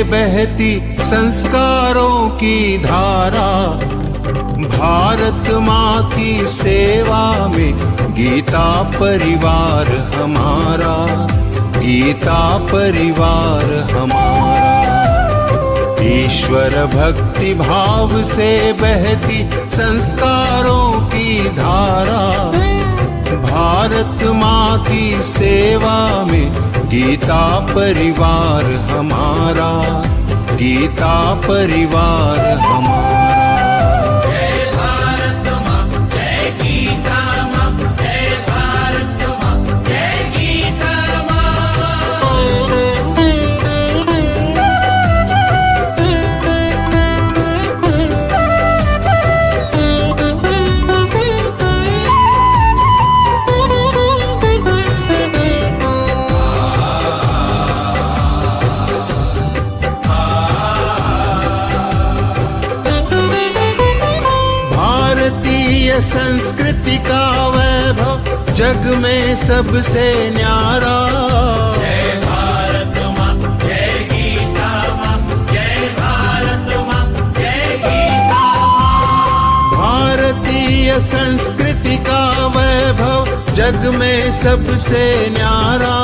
बहती संस्कारों की धारा। भारत माँ की सेवा में गीता परिवार हमारा, गीता परिवार हमारा। ईश्वर भक्ति भाव से बहती संस्कारों की धारा। भारत माँ की सेवा में गीता परिवार हमारा, गीता परिवार हमारा। संस्कृति का वैभव जग में सबसे न्यारा। जय भारत माँ, जय गीता माँ, जय भारत माँ, जय गीता माँ। भारतीय संस्कृति का वैभव जग में सबसे न्यारा।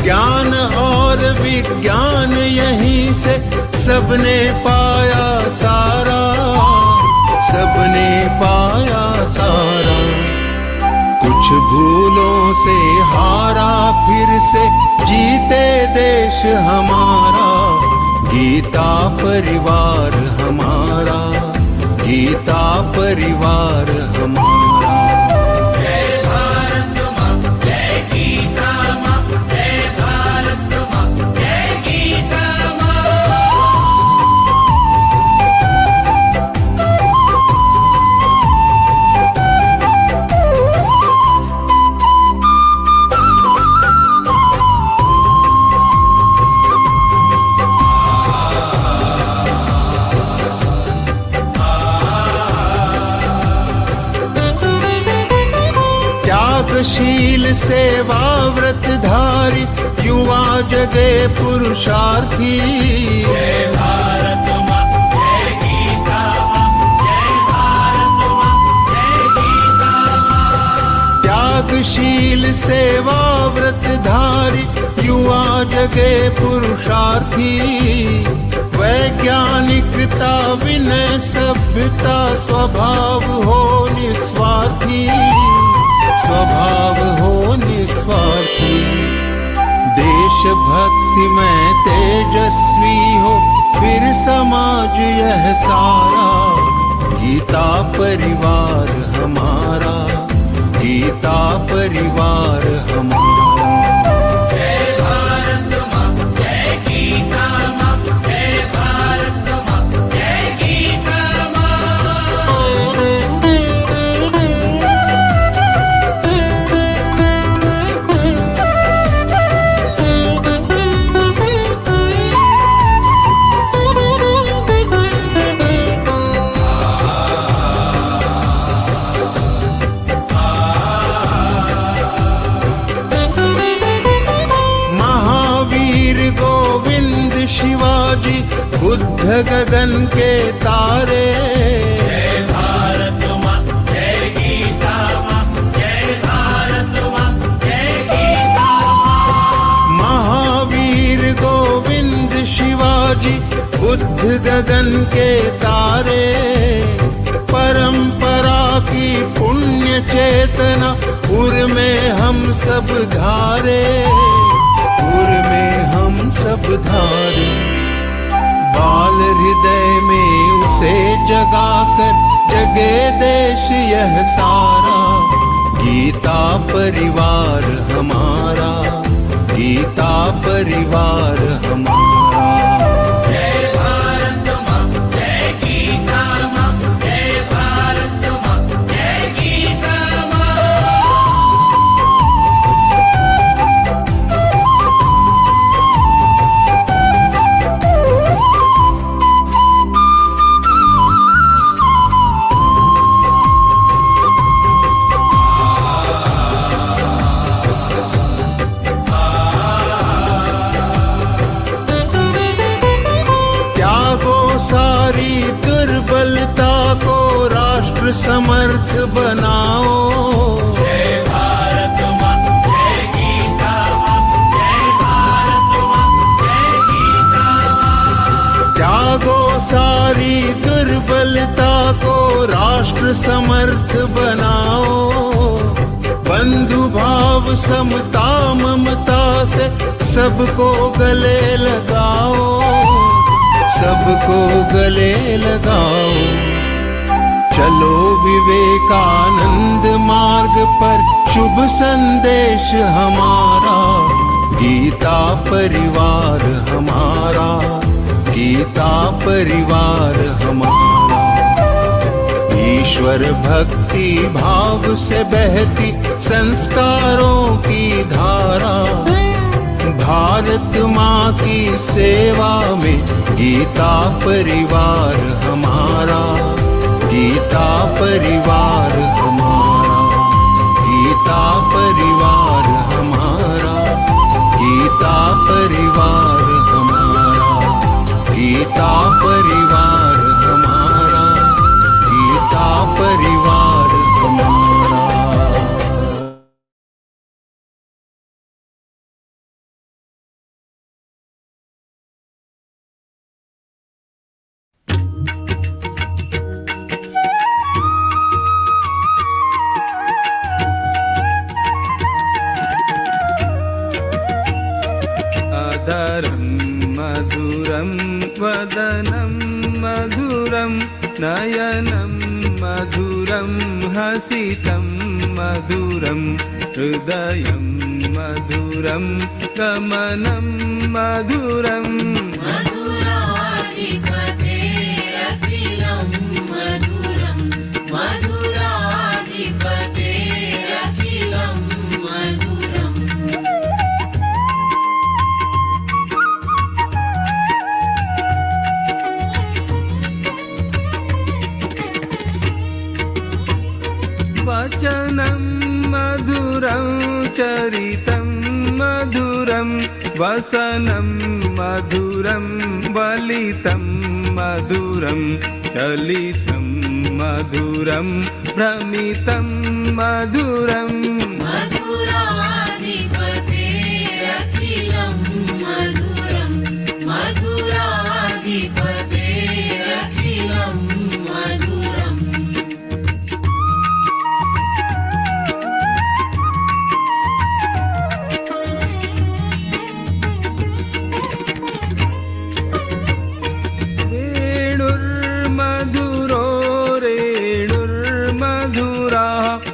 ज्ञान और विज्ञान यहीं से सबने पाया सारा, सबने पाया सारा। कुछ भूलों से हारा फिर से जीते देश हमारा। गीता परिवार हमारा, गीता परिवार हमारा। जय भारत माँ, जय गीता माँ, जय भारत माँ, जय गीता माँ। शील सेवा व्रतधारी युवा जगे पुरुषार्थी। जय भारत माँ, जय गीता माँ, जय भारत माँ, जय गीता माँ। त्यागशील सेवा व्रतधारी युवा जगे पुरुषार्थी। वैज्ञानिकता विनय सभ्यता स्वभाव हो निस्वार्थी, स्वभाव हो निस्वार्थी। देशभक्ति में तेजस्वी हो फिर समाज यह सारा। गीता परिवार हमारा, गीता परिवार हमारा। जय भारत माँ, जय गीता माँ, जय भारत माँ, जय गीता माँ। शिवाजी बुद्ध गगन के तारे। जय भारत माँ, जय गीता माँ, जय भारत माँ, जय गीता माँ। महावीर गोविंद शिवाजी बुद्ध गगन के तारे। परंपरा की पुण्य चेतना उर में हम सब धारे, उर में हम सब धारे। बाल हृदय में उसे जगाकर जगे देश यह सारा। गीता परिवार हमारा, गीता परिवार हमारा। जय भारत माँ, जय गीता माँ, जय भारत माँ, जय गीता माँ। सारी दुर्बलता को राष्ट्र समर्थ बनाओ। बंधु भाव समता ममता से सबको गले लगाओ, सबको गले लगाओ। चलो विवेकानंद मार्ग पर, शुभ संदेश हमारा। गीता परिवार हमारा, गीता परिवार हमारा। ईश्वर भक्ति भाव से बहती संस्कारों की धारा। भारत माँ की सेवा में गीता परिवार हमारा, गीता परिवार हमारा, गीता परिवार हमारा, गीता परिवार हमारा, गीता परिवार हमारा, गीता परिवार हमारा। मधुरं वदनं मधुरं नयनं मधुरं हसितं मधुरं हृदयं मधुरं गमनं मधुरम्। मधुराधिपतेरखिलं मधुरं, मधुराधिपतेरखिलं मधुरम्। वचनं मधुरं चरितं मधुरं वसनं मधुरं वलितं मधुरं चलितं मधुरं भ्रमितं मधुरम्। मधुराधिपतेरखिलं मधुरं, मधुराधिपतेरखिलं मधुरम्।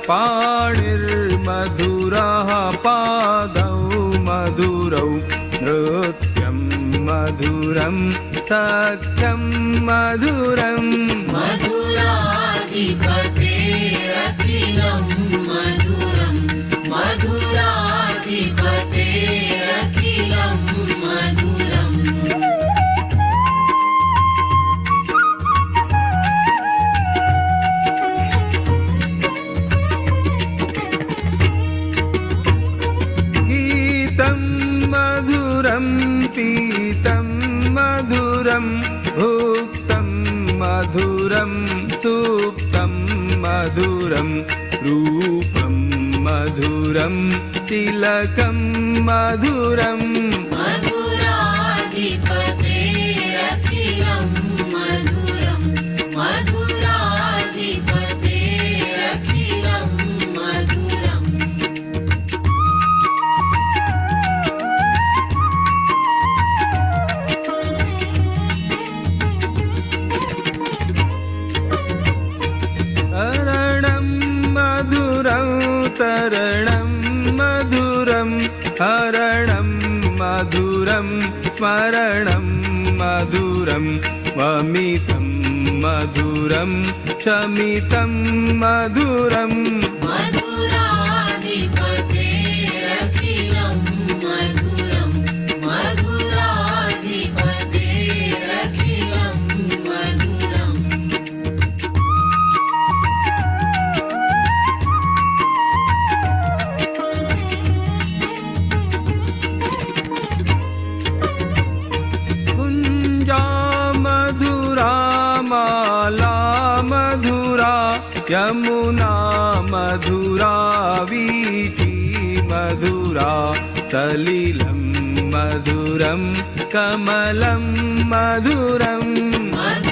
पाणिर्मधुरः पादौ मधुरौ नृत्यं मधुरं सख्यं मधुरम्। मधुराधिपतेरखिलं मधुरं, मधुराधिपतेरखिलं मधुरम्। पीतं मधुरं भुक्तं मधुरं सुप्तं मधुरं रूपं मधुरं तिलकं मधुरम्। मधुराधिपतेरखिलं मधुरं, मधुराधिपतेरखिलं मधुरम्। तरणं मधुरं हरणं मधुरं स्मरणं मधुरं वमितं मधुरं शमितं मधुरम्। मधुराधिपतेरखिलं मधुरं, मधुराधिपतेरखिलं मधुरम्। माला मधुरा यमुना मधुरा वीथी मधुरा सलिलं मधुरं कमलं मधुरम्।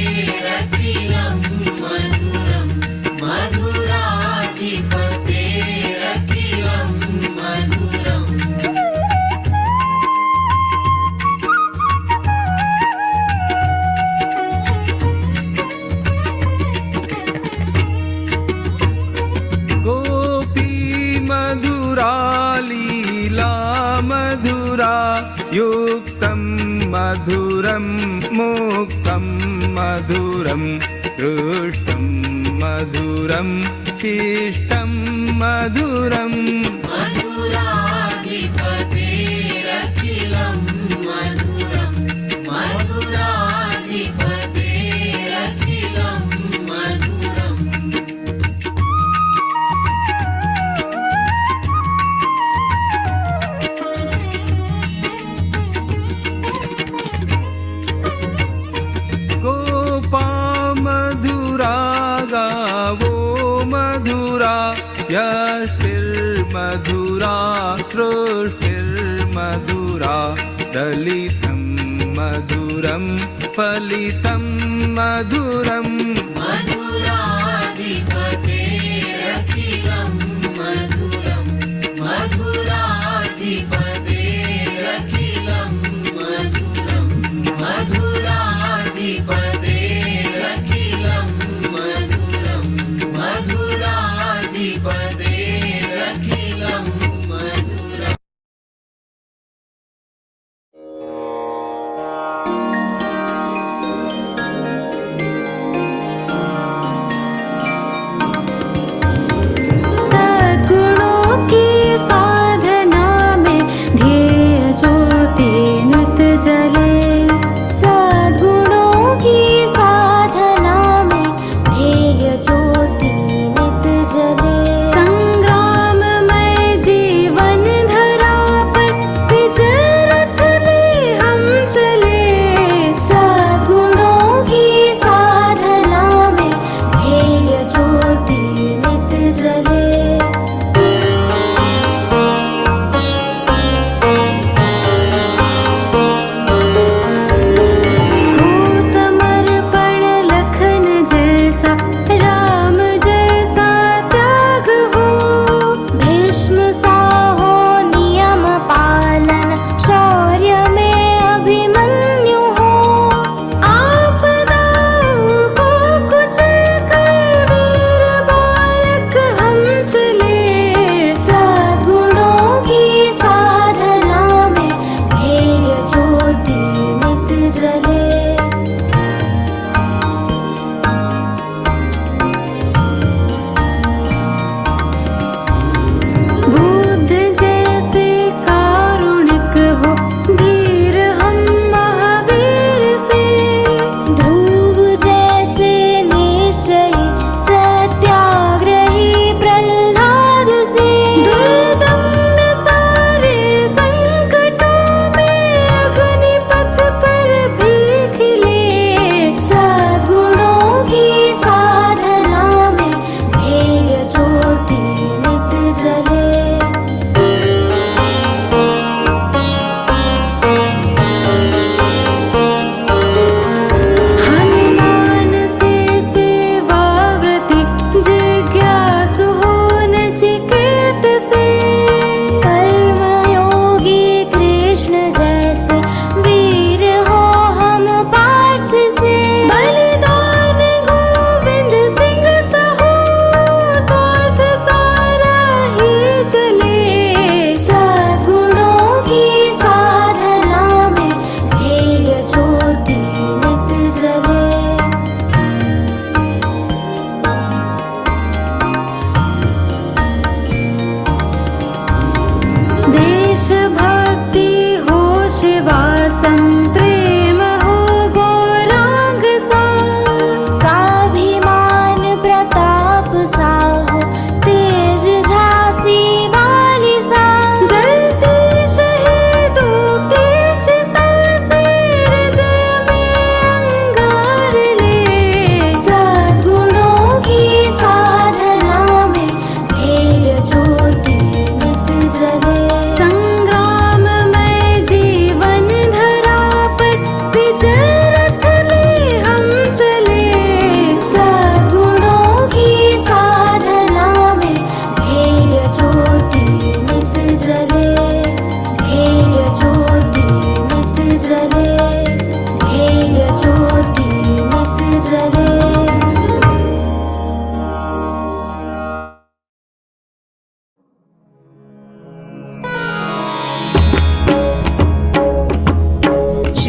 मधुराधिपतेरखिलं मधुरं मधुराधिपतेरखिलं मधुरम् गोपी मधुरा लीला मधुरा युक्तं मधुरं मुक्तं मधुरं दृष्टं मधुरं शिष्टं मधुरम् मधुराधिपतेरखिलं मधुरं मधुराधिपतेरखिलं मधुरम् गोपा मधुरा गावो मधुरा यष्टिर्मधुरा सृष्टिर्मधुरा दलितं मधुरं फलितं मधुरम् मधुराधिपतेरखिलं मधुरं मधुराधिपतेरखिलं मधुरं मधुराधिपतेरखिलं मधुरं मधुराधिपतेरखिलं मधुरम्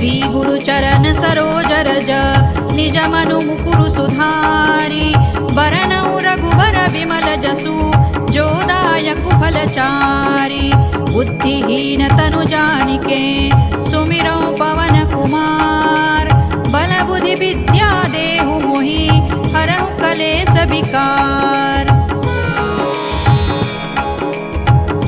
श्री गुरु चरण सरोज रज निज मनु मुकुरु सुधारी बरनउ रघुबर विमल जसु जो दायक फलचारी बुद्धिहीन तनु जानिके सुमिरौ पवन कुमार बल बुद्धि विद्या देहु मोहि हरहु कलेस विकार।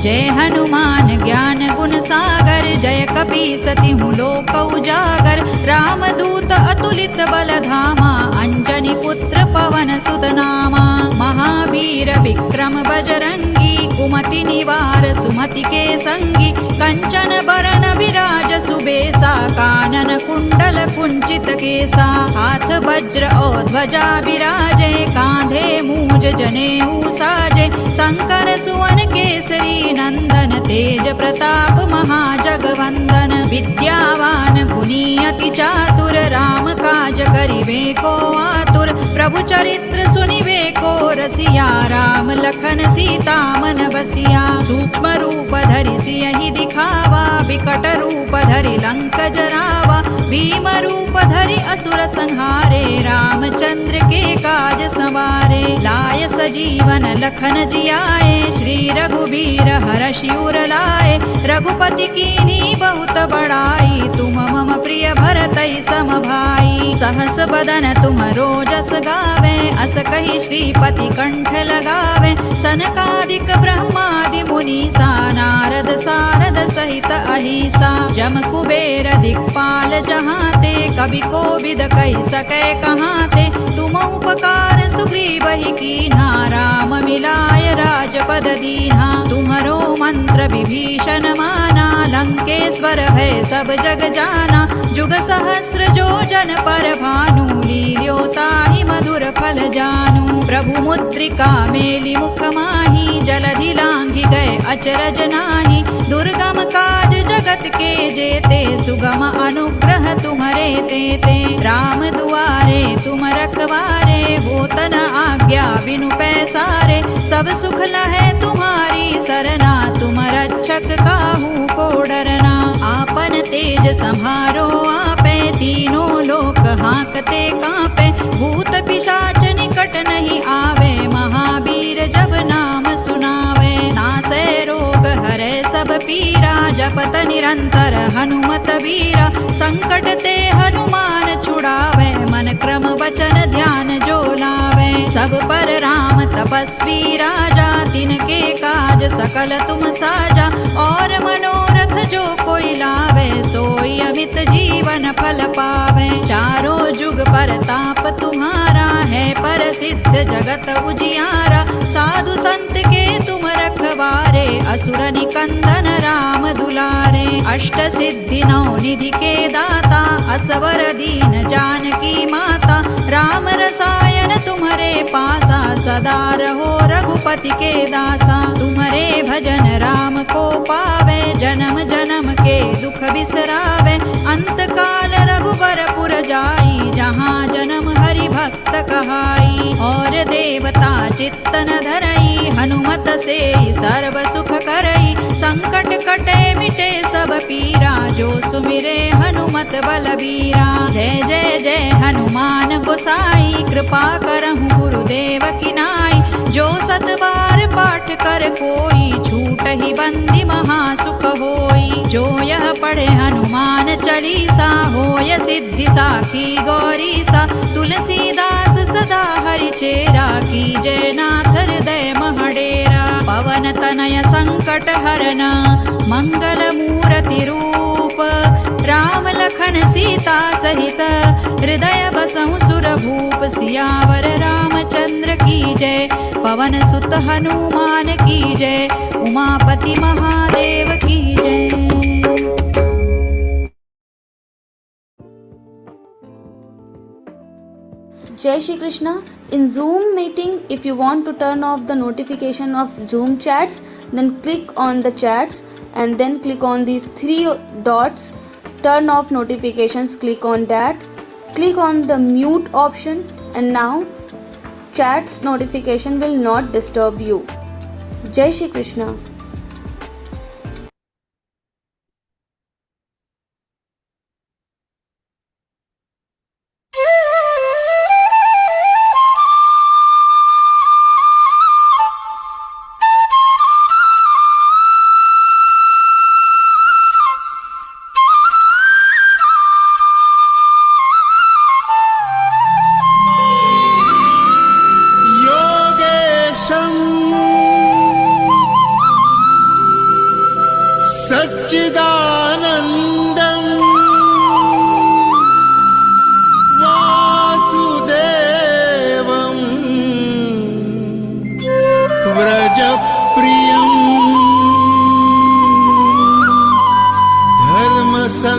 जय हनुमान ज्ञान गुण सागर जय कपीसति लोक उजागर रामदूत अतुलित बल धामा अंजनी पुत्र पवन सुत नामा महावीर विक्रम बजरंगी कुमति निवार सुमति के संगी कंचन बरन विराज सुबेसा कानन कुंडल कुंचित केसा हाथ वज्र और ध्वजा विराजे कांधे मूज जनेऊ साजे शंकर सुवन केसरी नंदन तेज प्रताप महाजगवंदन विद्यावान गुणी अति चातुर राम काज करिबे को आतुर प्रभु चरित्र सुनिबे को रसिया राम लखन सीता मन बसिया सूक्ष्म रूप धरि सियहि दिखावा विकट रूप धरि लंक जरावा भीम रूप धरि असुर संहारे रामचंद्र के काज संवारे लाय सजीवन लखन जियाए श्री रघुबीर हरषि उर लाए रघुपति कीन्ही बहुत बड़ाई तुम मम प्रिय भरतहि सम भाई सहस बदन तुम रोजस गावे अस कहि श्रीपति कंठ लगावे सनकादिक ब्रह्मादि मुनीसा नारद सारद सहित अहिसा जम कुबेर दिक्पाल जहाते कवि कोविद कहि सकै कहाते तुम उपकार सुग्रीवहि कीन्हा राम मिलाय राजपद दीन्हा तुम्हरो मंत्र विभीषण माना लंकेश्वर है सब जग जाना जुग सहस्र जो जन पर भानु लील्यो ताहि मधुर फल जानू प्रभु मुद्रिका मेलि मुख माहि जलधि लांघि गए अचरज नाही दुर्गम काज जगत के जेते सुगम अनुग्रह तुम्हरे तेते राम दुआरे तुम रखवारे होत न आज्ञा बिनु पैसारे सब सुख लहै तुम्हारी सरना तुम रक्षक काहू को डरना आपन तेज सम्हारो आपे तीनों लोक हांकते कांपे भूत पिशाच निकट नहीं आवे महावीर जब नाम सुनावे नासै रोग हरै सब पीरा जपत निरंतर हनुमत वीरा संकट ते हनुमान छुड़ावे मन क्रम वचन ध्यान जो लावे सब पर राम तपस्वी राजा तिनके काज सकल तुम साजा और मनोरथ जो कोई लावे सोई अमित जीवन फल पावे चारों जुग परताप तुम्हारा है प्रसिद्ध जगत उजियारा साधु संत के तुम रखवारे असुर निकंदन राम दुलारे अष्ट सिद्धि नौ निधि के दाता असवर दीन जानकी माता राम रसायन तुम्हारे पासा सदा रहो रघुपति के दासा तुम्हारे भजन राम को पावे जन्म जन्म के दुख बिसरावे अंत काल रघुबर पुर जाई जहाँ जन्म हरि भक्त कहाई और देवता चित्तन धरई हनुमत से सर्व सुख करई संकट कटे मिटे सब पीरा जो सुमिरे हनुमत बलबीरा जय जय जय हनुमान गोसाई कृपा करहु गुरुदेव की नाई जो सत बार पाठ कर कोई छूट ही बंदी महासुख होई जो यह पढ़े हनुमान चालीसा होय सिद्धि साखी गौरीसा तुलसीदास सदा हरि चेरा की जय नाथ हृदय महडेरा पवन तनय संकट हरना मंगल मूर्ति रूप राम लखन सीता सहित हृदय बसहु सुर भूप सियावर रामचंद्र की जय पवन सुत हनुमान की जय उमापति महादेव की जय। Jai Shri Krishna. In Zoom meeting, if you want to turn off the notification of Zoom chats, then click on the chats and then click on these three dots, turn off notifications, click on that, click on the mute option, and now chats notification will not disturb you. Jai Shri Krishna.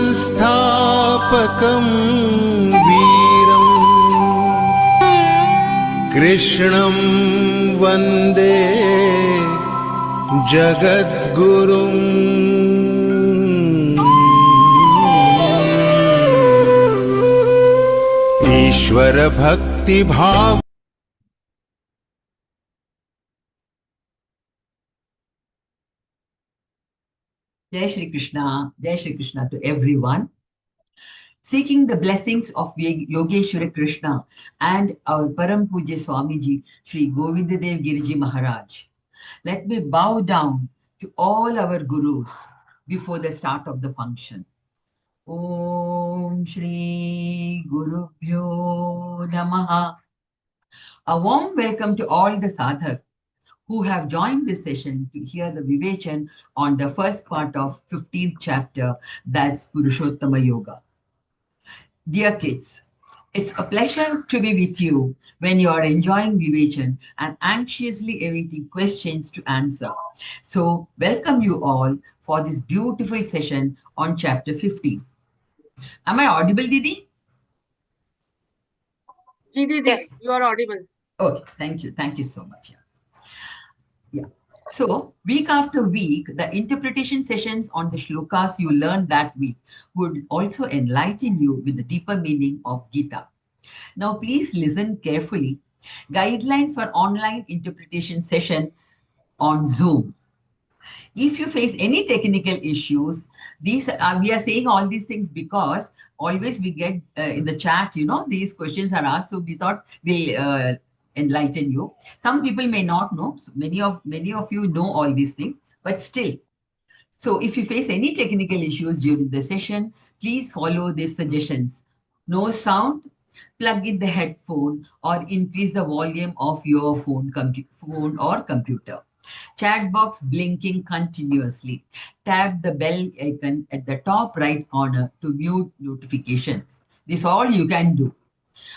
संस्थापकं वीरम् कृष्णं वन्दे जगद्गुरुम् ईश्वर भक्ति भाव Jai Shri Krishna to everyone. Seeking the blessings of Yogeshwara Krishna and our Param Pujya Swamiji, Sri Govindadev Giriji Maharaj. Let me bow down to all our gurus before the start of the function. Om Shri Guru Bhyo Namaha. A warm welcome to all the sadhak who have joined this session to hear the Vivechan on the first part of 15th chapter, that's Purushottama Yoga. Dear kids, it's a pleasure to be with you when you are enjoying Vivechan and anxiously awaiting questions to answer. So, welcome you all for this beautiful session on chapter 15. Am I audible, Didi? Didi, yes, you are audible. Okay, thank you. Thank you so much. Yeah. So, week after week, the interpretation sessions on the shlokas you learned that week would also enlighten you with the deeper meaning of Geeta. Now, please listen carefully. Guidelines for online interpretation session on Zoom. If you face any technical issues, we are saying all these things because always we get in the chat, these questions are asked. So we thought we'll enlighten you. Some people may not know. So many of you know all these things, but still. So if you face any technical issues during the session, please follow these suggestions. No sound, plug in the headphone or increase the volume of your phone or computer. Chat box blinking continuously. Tap the bell icon at the top right corner to mute notifications. This is all you can do.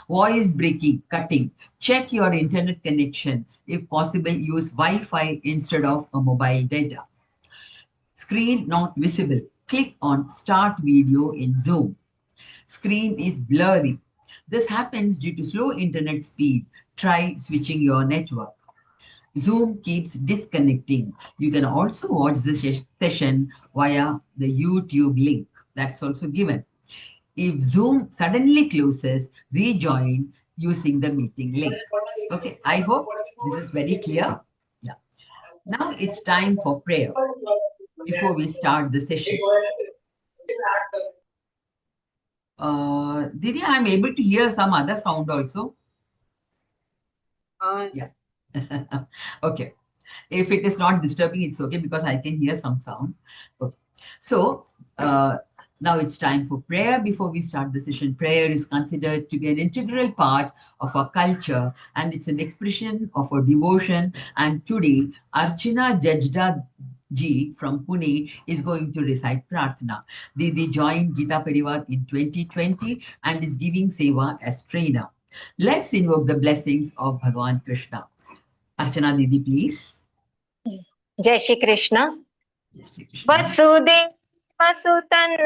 Voice breaking, cutting. Check your internet connection. If possible, use Wi-Fi instead of a mobile data. Screen not visible. Click on Start Video in Zoom. Screen is blurry. This happens due to slow internet speed. Try switching your network. Zoom keeps disconnecting. You can also watch the session via the YouTube link. That's also given. If Zoom suddenly closes, rejoin using the meeting link. Okay, I hope this is very clear. Yeah. Now it's time for prayer before we start the session. Didi, I'm able to hear some other sound also. Yeah. Okay. If it is not disturbing, it's okay because I can hear some sound. Okay. So, now it's time for prayer before we start the session. Prayer is considered to be an integral part of our culture and it's an expression of our devotion. And today, Archana Jajda Ji from Pune is going to recite Prarthana. They joined Geeta Pariwar in 2020 and is giving Seva as trainer. Let's invoke the blessings of Bhagavan Krishna. Archana Didi, please. Jai Shri Krishna. Jai Shri Krishna. Vasudevasutan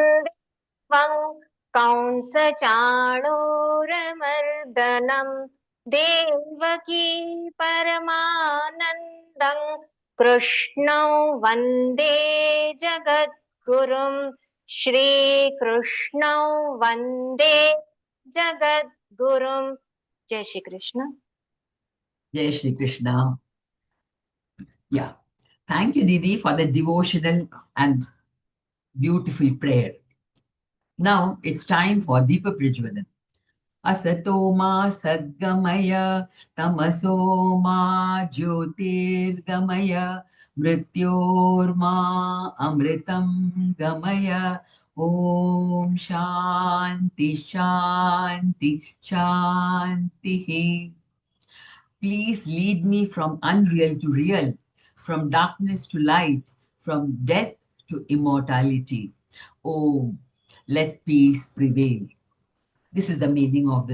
Devang Kaunsachanuramardhanam Devaki Paramanandam Krishnam Vande Jagadgurum Shri Krishnam Vande Jagadgurum. Jai Shri Krishna. Jai Shri Krishna. Yeah. Thank you, Didi, for the devotional and beautiful prayer. Now it's time for Deepak Prijwalan. Asato ma sadgamaya, tamaso ma jyotirgamaya, mrityor ma amritam gamaya. Om Shanti Shanti Shanti. Please lead me from unreal to real, from darkness to light, from death to immortality. Oh, let peace prevail. This is the meaning of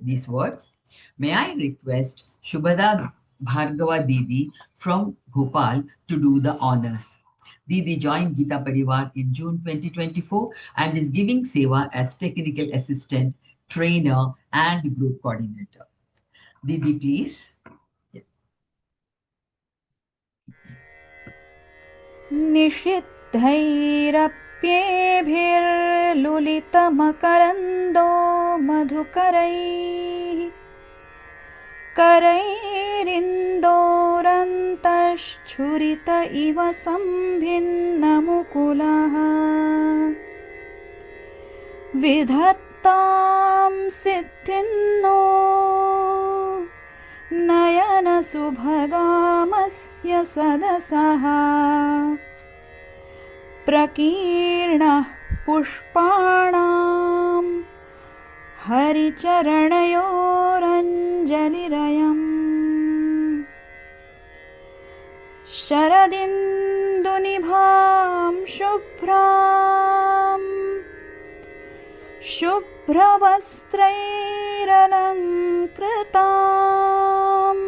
these words. May I request Shubhada Bhargava Didi from Bhopal to do the honors. Didi joined Geeta Pariwar in June 2024 and is giving seva as technical assistant, trainer, and group coordinator. Didi, please. निषिद्धैरप्येभिर्लुलितमकरन्दो मधुकरैः करैरिन्दोरन्तश्छुरित इव सम्भिन्नमुकुलः विधत्तां सिद्धिन्नो नयनसुभगामस्य सदसः प्रकीर्णः पुष्पाणां हरिचरणयोरञ्जलिरयम् शरदिन्दुनिभां शुभ्रां शुभ्रवस्त्रैरलङ्कृताम्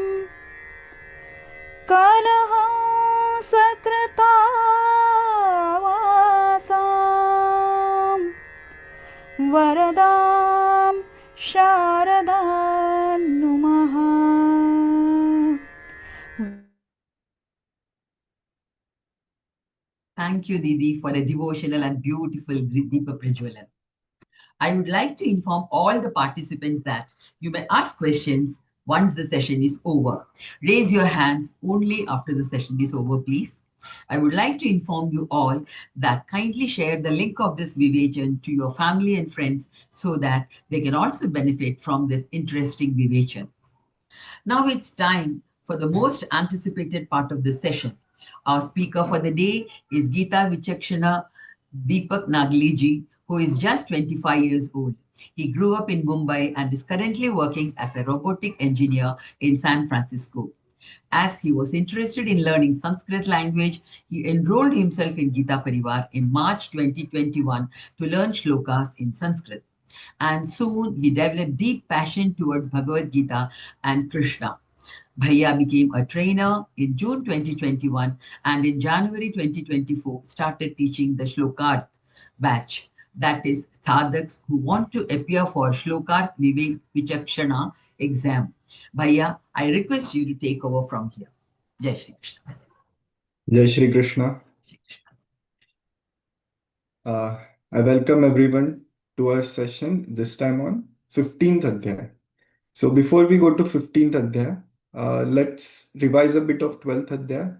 कलहंसकृतावासां वरदां शारदां नुमः Thank you, Didi, for a devotional and beautiful Deepa Prajawalan. I would like to inform all the participants that you may ask questions once the session is over. Raise your hands only after the session is over, please. I would like to inform you all that kindly share the link of this Vivechan to your family and friends so that they can also benefit from this interesting Vivechan. Now it's time for the most anticipated part of the session. Our speaker for the day is Geeta Vichakshana Deepak Nagle, who is just 25 years old. He grew up in Mumbai and is currently working as a robotic engineer in San Francisco. As he was interested in learning Sanskrit language, he enrolled himself in Geeta Pariwar in March 2021 to learn shlokas in Sanskrit. And soon he developed deep passion towards Bhagavad Gita and Krishna. Bhaiya became a trainer in June 2021 and in January 2024 started teaching the Shlokarth batch. That is sadhaks who want to appear for Shlokarth Vivek Vichakshana exam. Bhaiya, I request you to take over from here. Jai Shri Krishna. Jai Shri Krishna. I welcome everyone to our session, this time on 15th Adhyay. So before we go to 15th Adhyay, let's revise a bit of 12th Adhyay.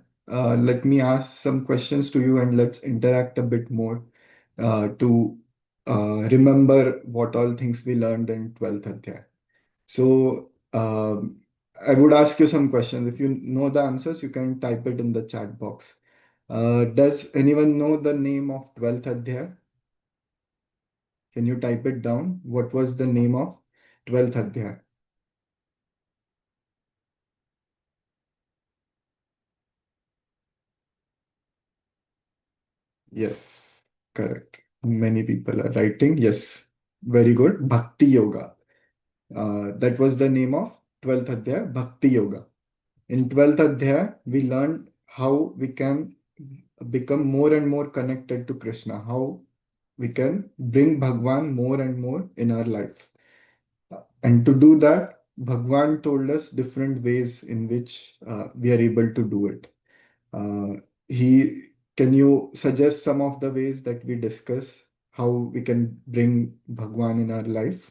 Let me ask some questions to you and let's interact a bit more to remember what all things we learned in 12th Adhyay. So I would ask you some questions. If you know the answers, you can type it in the chat box. Does anyone know the name of 12th Adhyay? Can you type it down? What was the name of 12th Adhyay? Yes, correct. Many people are writing. Yes, very good. Bhakti Yoga. That was the name of 12th Adhyay, Bhakti Yoga. In 12th Adhyay, we learned how we can become more and more connected to Krishna, how we can bring Bhagwan more and more in our life. And to do that, Bhagwan told us different ways in which we are able to do it. Can you suggest some of the ways that we discuss how we can bring Bhagwan in our life?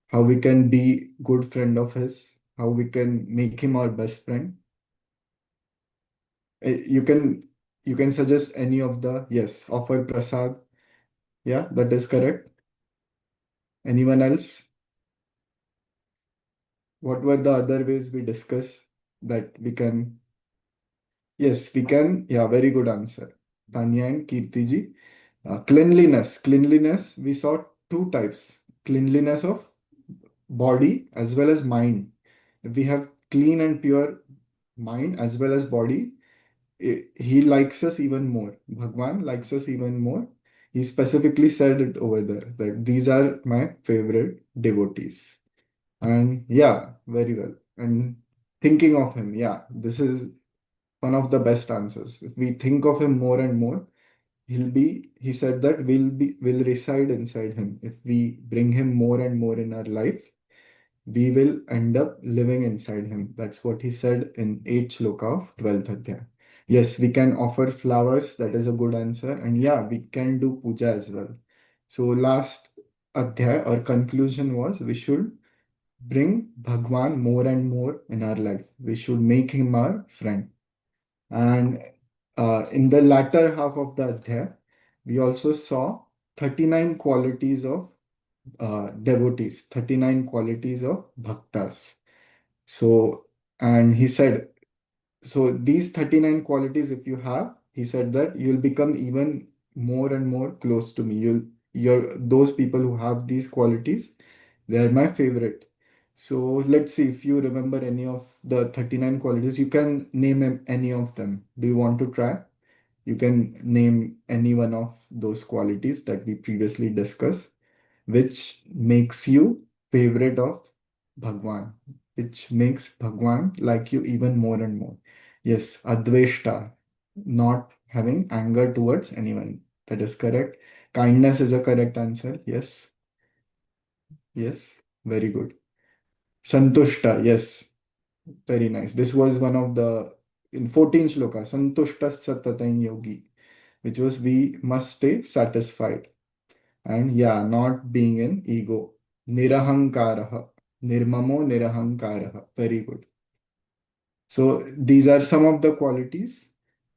How we can be good friend of his? How we can make him our best friend? You can suggest any of the, yes, offer prasad. Yeah, that is correct. Anyone else? What were the other ways we discuss that we can? Yes, we can. Yeah, very good answer. Tanya and Kirtiji. Cleanliness. Cleanliness, we saw two types. Cleanliness of body as well as mind. If we have clean and pure mind as well as body, he likes us even more. Bhagwan likes us even more. He specifically said it over there that these are my favorite devotees. And yeah, very well. And thinking of him, yeah, this is one of the best answers. If we think of him more and more, he said that will reside inside him. If we bring him more and more in our life, we will end up living inside him. That's what he said in 8th shloka of 12th adhyaya. Yes, we can offer flowers. That is a good answer. And yeah, we can do puja as well. So last adhyaya or conclusion was we should bring Bhagwan more and more in our life. We should make him our friend. And in the latter half of the adhyaya, we also saw 39 qualities of devotees, 39 qualities of bhaktas. So, and he said, so these 39 qualities, if you have, he said that you'll become even more and more close to me. Those people who have these qualities, they are my favorite. So let's see if you remember any of the 39 qualities. You can name any of them. Do you want to try? You can name any one of those qualities that we previously discussed, which makes you favorite of Bhagwan, which makes Bhagwan like you even more and more. Yes, Adveshta, not having anger towards anyone. That is correct. Kindness is a correct answer. Yes, yes, very good. Santushta, yes, very nice. This was one of the in 14th shloka, Santushta Satatan Yogi, which was we must stay satisfied. And yeah, not being in ego. Nirahankaraha. Nirmamo nirahankaraha. Very good. So these are some of the qualities.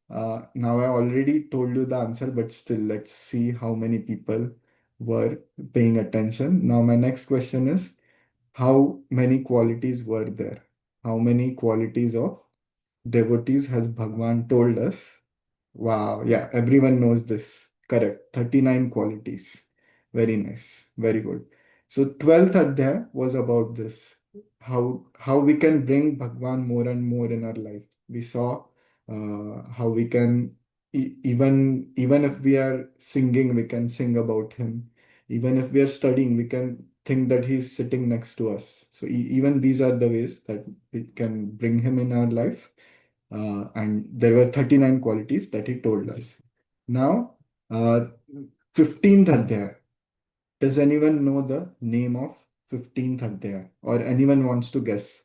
Now I already told you the answer, but still let's see how many people were paying attention. Now my next question is, how many qualities were there? How many qualities of devotees has Bhagwan told us? Wow, yeah, everyone knows this. Correct. 39 qualities. Very nice. Very good. So 12th adhyaya was about this. How we can bring Bhagwan more and more in our life. We saw how we can even if we are singing, we can sing about him. Even if we are studying, we can think that he's sitting next to us. So even these are the ways that we can bring him in our life. And there were 39 qualities that he told us. Now, 15th Adhyaya. Does anyone know the name of 15th Adhyaya? Or anyone wants to guess?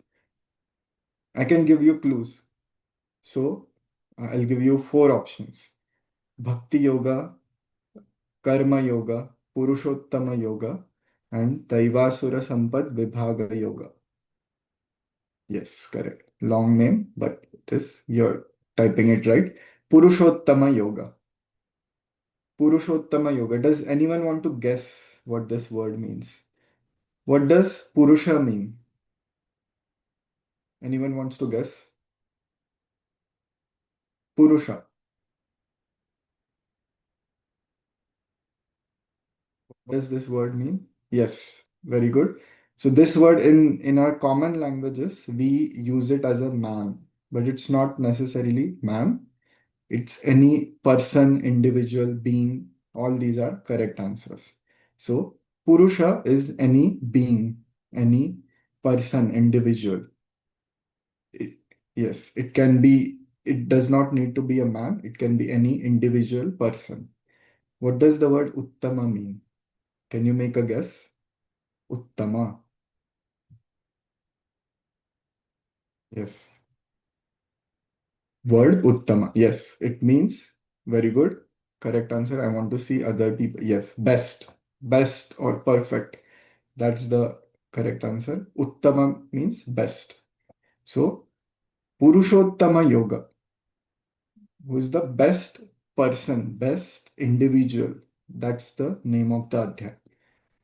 I can give you clues. So, I'll give you 4 options. Bhakti Yoga, Karma Yoga, Purushottama Yoga, and Daivasura Sampad Vibhaga Yoga. Yes, correct. Long name, but it is you're typing it right. Purushottama Yoga. Purushottama Yoga. Does anyone want to guess what this word means? What does Purusha mean? Anyone wants to guess? Purusha. What does this word mean? Yes, very good. So this word in our common languages, we use it as a man, but it's not necessarily man. It's any person, individual, being. All these are correct answers. So Purusha is any being, any person, individual. It, yes, it can be, it does not need to be a man, it can be any individual person. What does the word Uttama mean? Can you make a guess? Uttama. Yes. Word Uttama. Yes, it means very good. Correct answer. I want to see other people. Yes, best. Best or perfect. That's the correct answer. Uttama means best. So, Purushottama Yoga, who is the best person, best individual. That's the name of the adhyaya.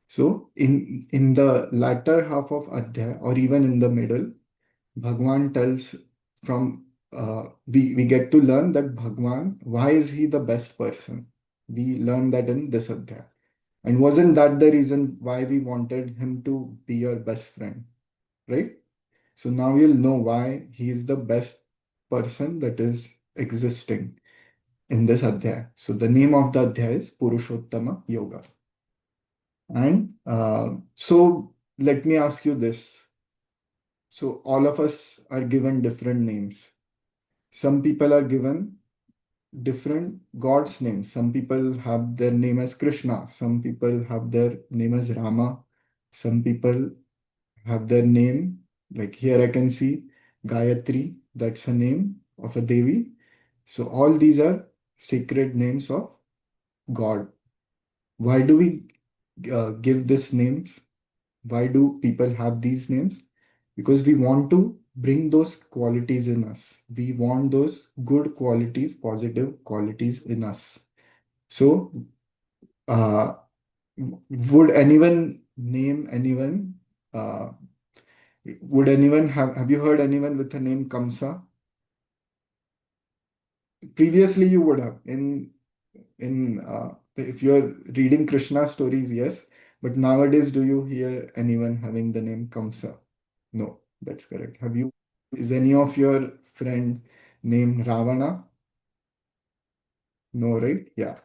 So in the latter half of adhyaya, or even in the middle, Bhagwan tells from we get to learn that Bhagwan, why is he the best person? We learn that in this adhyaya. And wasn't that the reason why we wanted him to be your best friend? Right? So now you'll know why he is the best person that is existing in this adhyaya. So the name of the adhyaya is Purushottama Yoga. And so let me ask you this. So all of us are given different names. some people are given different gods' names. Some people have their name as Krishna, some people have their name as Rama, some people have their name, like here I can see Gayatri, that's a name of a Devi. So all these are sacred names of God. Why do we give these names? Why do people have these names? Because we want to bring those qualities in us. We want those good qualities, positive qualities in us. So, uh, would anyone name anyone? Uh, would anyone have you heard anyone with the name Kamsa? Previously, you would have in if you're reading Krishna stories, yes. But nowadays, do you hear anyone having the name Kamsa? No, that's correct. Have you? Is any of your friend named Ravana? No, right? Yeah.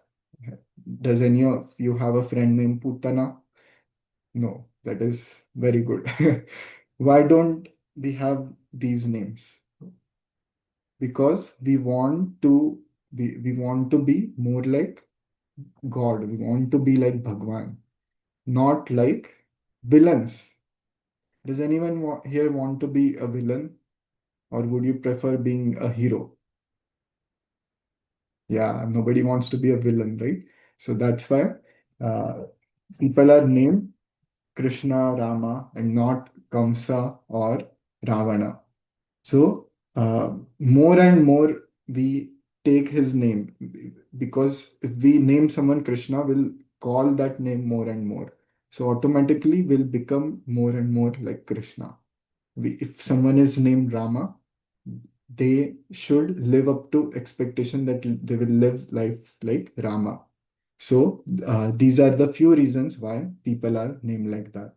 Does any of you have a friend named Putana? No, that is very good. Why don't we have these names? Because we want to be more like God. We want to be like Bhagwan, not like villains. Does anyone here want to be a villain, or would you prefer being a hero? Yeah, nobody wants to be a villain, right? So that's why uh, people are named Krishna, Rama, and not Kamsa or Ravana. So more and more we take his name, because if we name someone Krishna, we'll call that name more and more. So automatically we'll become more and more like Krishna. If someone is named Rama, they should live up to expectation that they will live life like Rama. So these are the few reasons why people are named like that.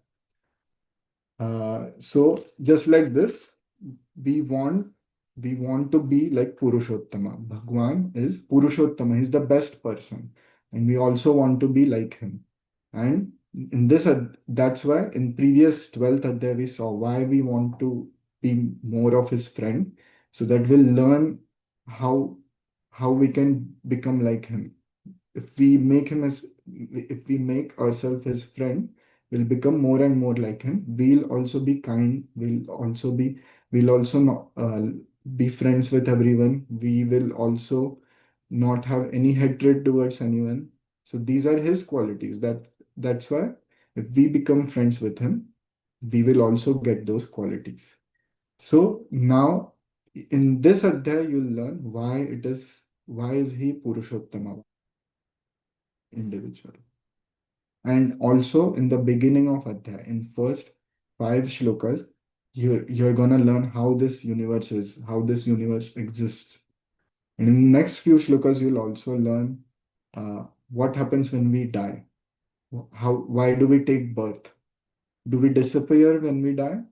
So just like this, we want we want to be like Purushottama. Bhagwan is Purushottama. He's the best person, and we also want to be like him. And in this, that's why in previous 12th Adhyaya we saw why we want to be more of his friend, so that we'll learn how how we can become like him. If we make ourselves his friend, we'll become more and more like him. We'll also be kind. We'll also not be friends with everyone. We will also not have any hatred towards anyone. So these are his qualities. That's why if we become friends with him, we will also get those qualities. So now in this adhyaya, you'll learn why is he Purushottama individual. And also in the beginning of Adhyaya, in first 5 shlokas, you're gonna learn how this universe is, how this universe exists. And in the next few shlokas, you'll also learn what happens when we die. Why do we take birth? Do we disappear when we die?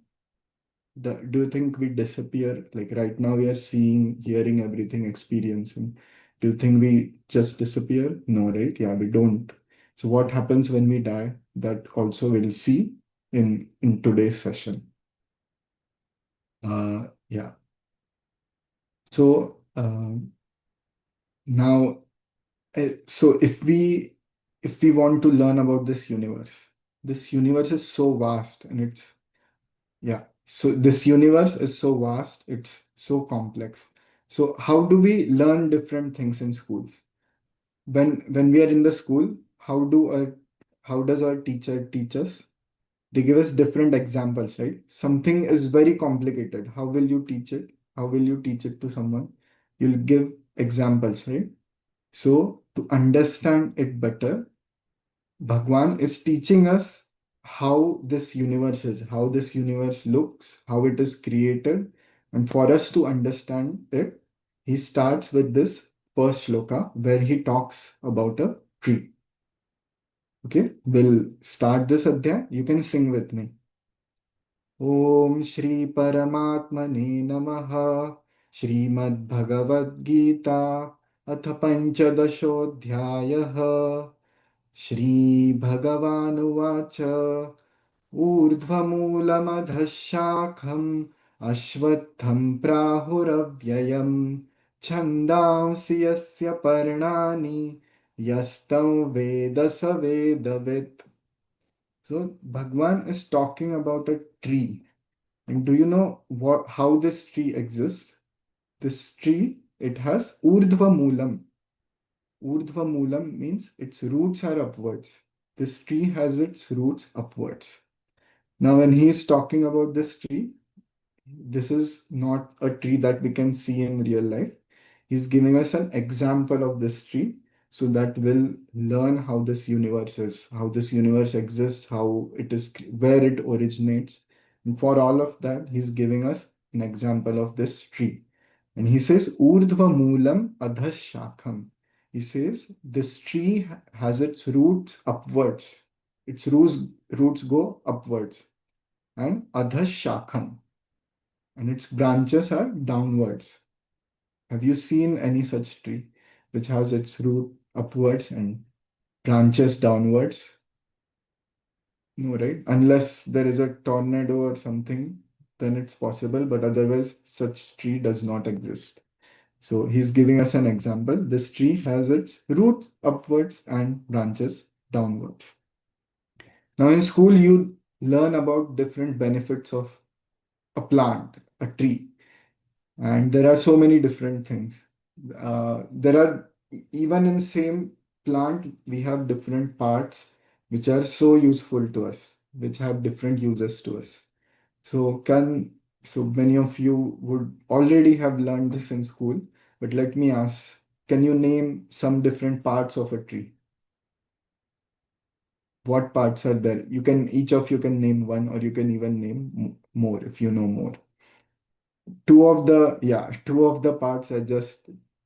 Do you think we disappear? Like right now, we are seeing, hearing everything, experiencing. Do you think we just disappear? No, right? Yeah, we don't. So what happens when we die? That also we'll see in today's session. Yeah. So now, so if we want to learn about this universe is so vast, and it's yeah. So this universe is so vast, it's so complex. So how do we learn different things in schools? When we are in the school, how does our teacher teach us? They give us different examples, right? Something is very complicated. How will you teach it? How will you teach it to someone? You'll give examples, right? So to understand it better, Bhagwan is teaching us how this universe is, how this universe looks, how it is created. And for us to understand it, he starts with this first shloka where he talks about a tree. Okay, we'll start this adhyaya. You can sing with me. Om Shri Paramatmane Namaha Śrīmad-Bhagavadgītā अथ पंचदशोऽध्यायः श्रीभगवानुवाच ऊर्ध्वमूलमधः शाखम् अश्वत्थं प्राहुरव्ययम् छन्दांसि यस्य पर्णानि यस्तं वेद स वेदवित्. So Bhagwan is talking about a tree. And do you know how this tree exists? This tree, it has urdhva moolam. Urdhva moolam means its roots are upwards. This tree has its roots upwards. Now, when he is talking about this tree, this is not a tree that we can see in real life. He's giving us an example of this tree so that we'll learn how this universe is, how this universe exists, how it is, where it originates. And for all of that, he's giving us an example of this tree. And he says, Urdhva Moolam Adha Shakham. He says, this tree has its roots upwards. Its roots go upwards. And Adha Shakham. And its branches are downwards. Have you seen any such tree which has its root upwards and branches downwards? No, right? Unless there is a tornado or something, then it's possible, but otherwise, such tree does not exist. So he's giving us an example. This tree has its roots upwards and branches downwards. Now, in school, you learn about different benefits of a plant, a tree. And there are so many different things. There are even in same plant we have different parts which are so useful to us, which have different uses to us. So many of you would already have learned this in school, but let me ask, can you name some different parts of a tree? What parts are there? You can, each of you can name one, or you can even name more if you know more. Two of the parts are just,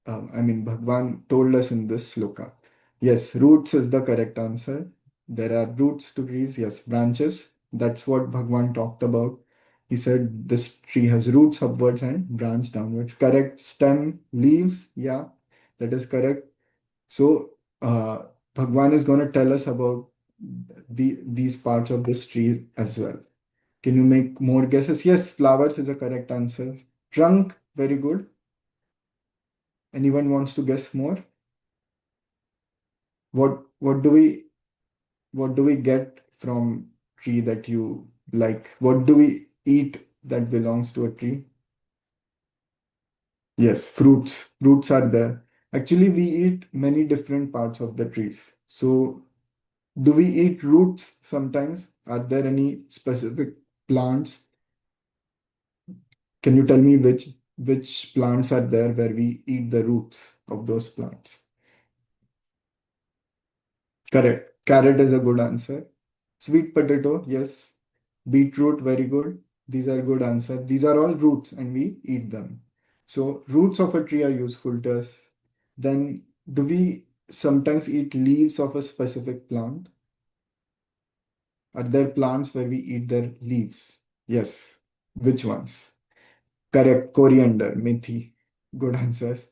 Bhagwan told us in this shloka. Yes, roots is the correct answer. There are roots to trees, yes, branches. That's what Bhagwan talked about. He said this tree has roots upwards and branch downwards. Correct. Stem, leaves, yeah, that is correct. So, Bhagwan is going to tell us about these parts of this tree as well. Can you make more guesses? Yes, flowers is a correct answer. Trunk, very good. Anyone wants to guess more? What do we get from tree that you like? What do we eat that belongs to a tree? Yes, fruits. Fruits are there. Actually, we eat many different parts of the trees. So, do we eat roots sometimes? Are there any specific plants? Can you tell me which plants are there where we eat the roots of those plants? Correct. Carrot is a good answer. Sweet potato, yes. Beetroot, very good. These are good answers. These are all roots and we eat them. So roots of a tree are useful to us. Then do we sometimes eat leaves of a specific plant? Are there plants where we eat their leaves? Yes. Which ones? Correct. Coriander, methi. Good answers.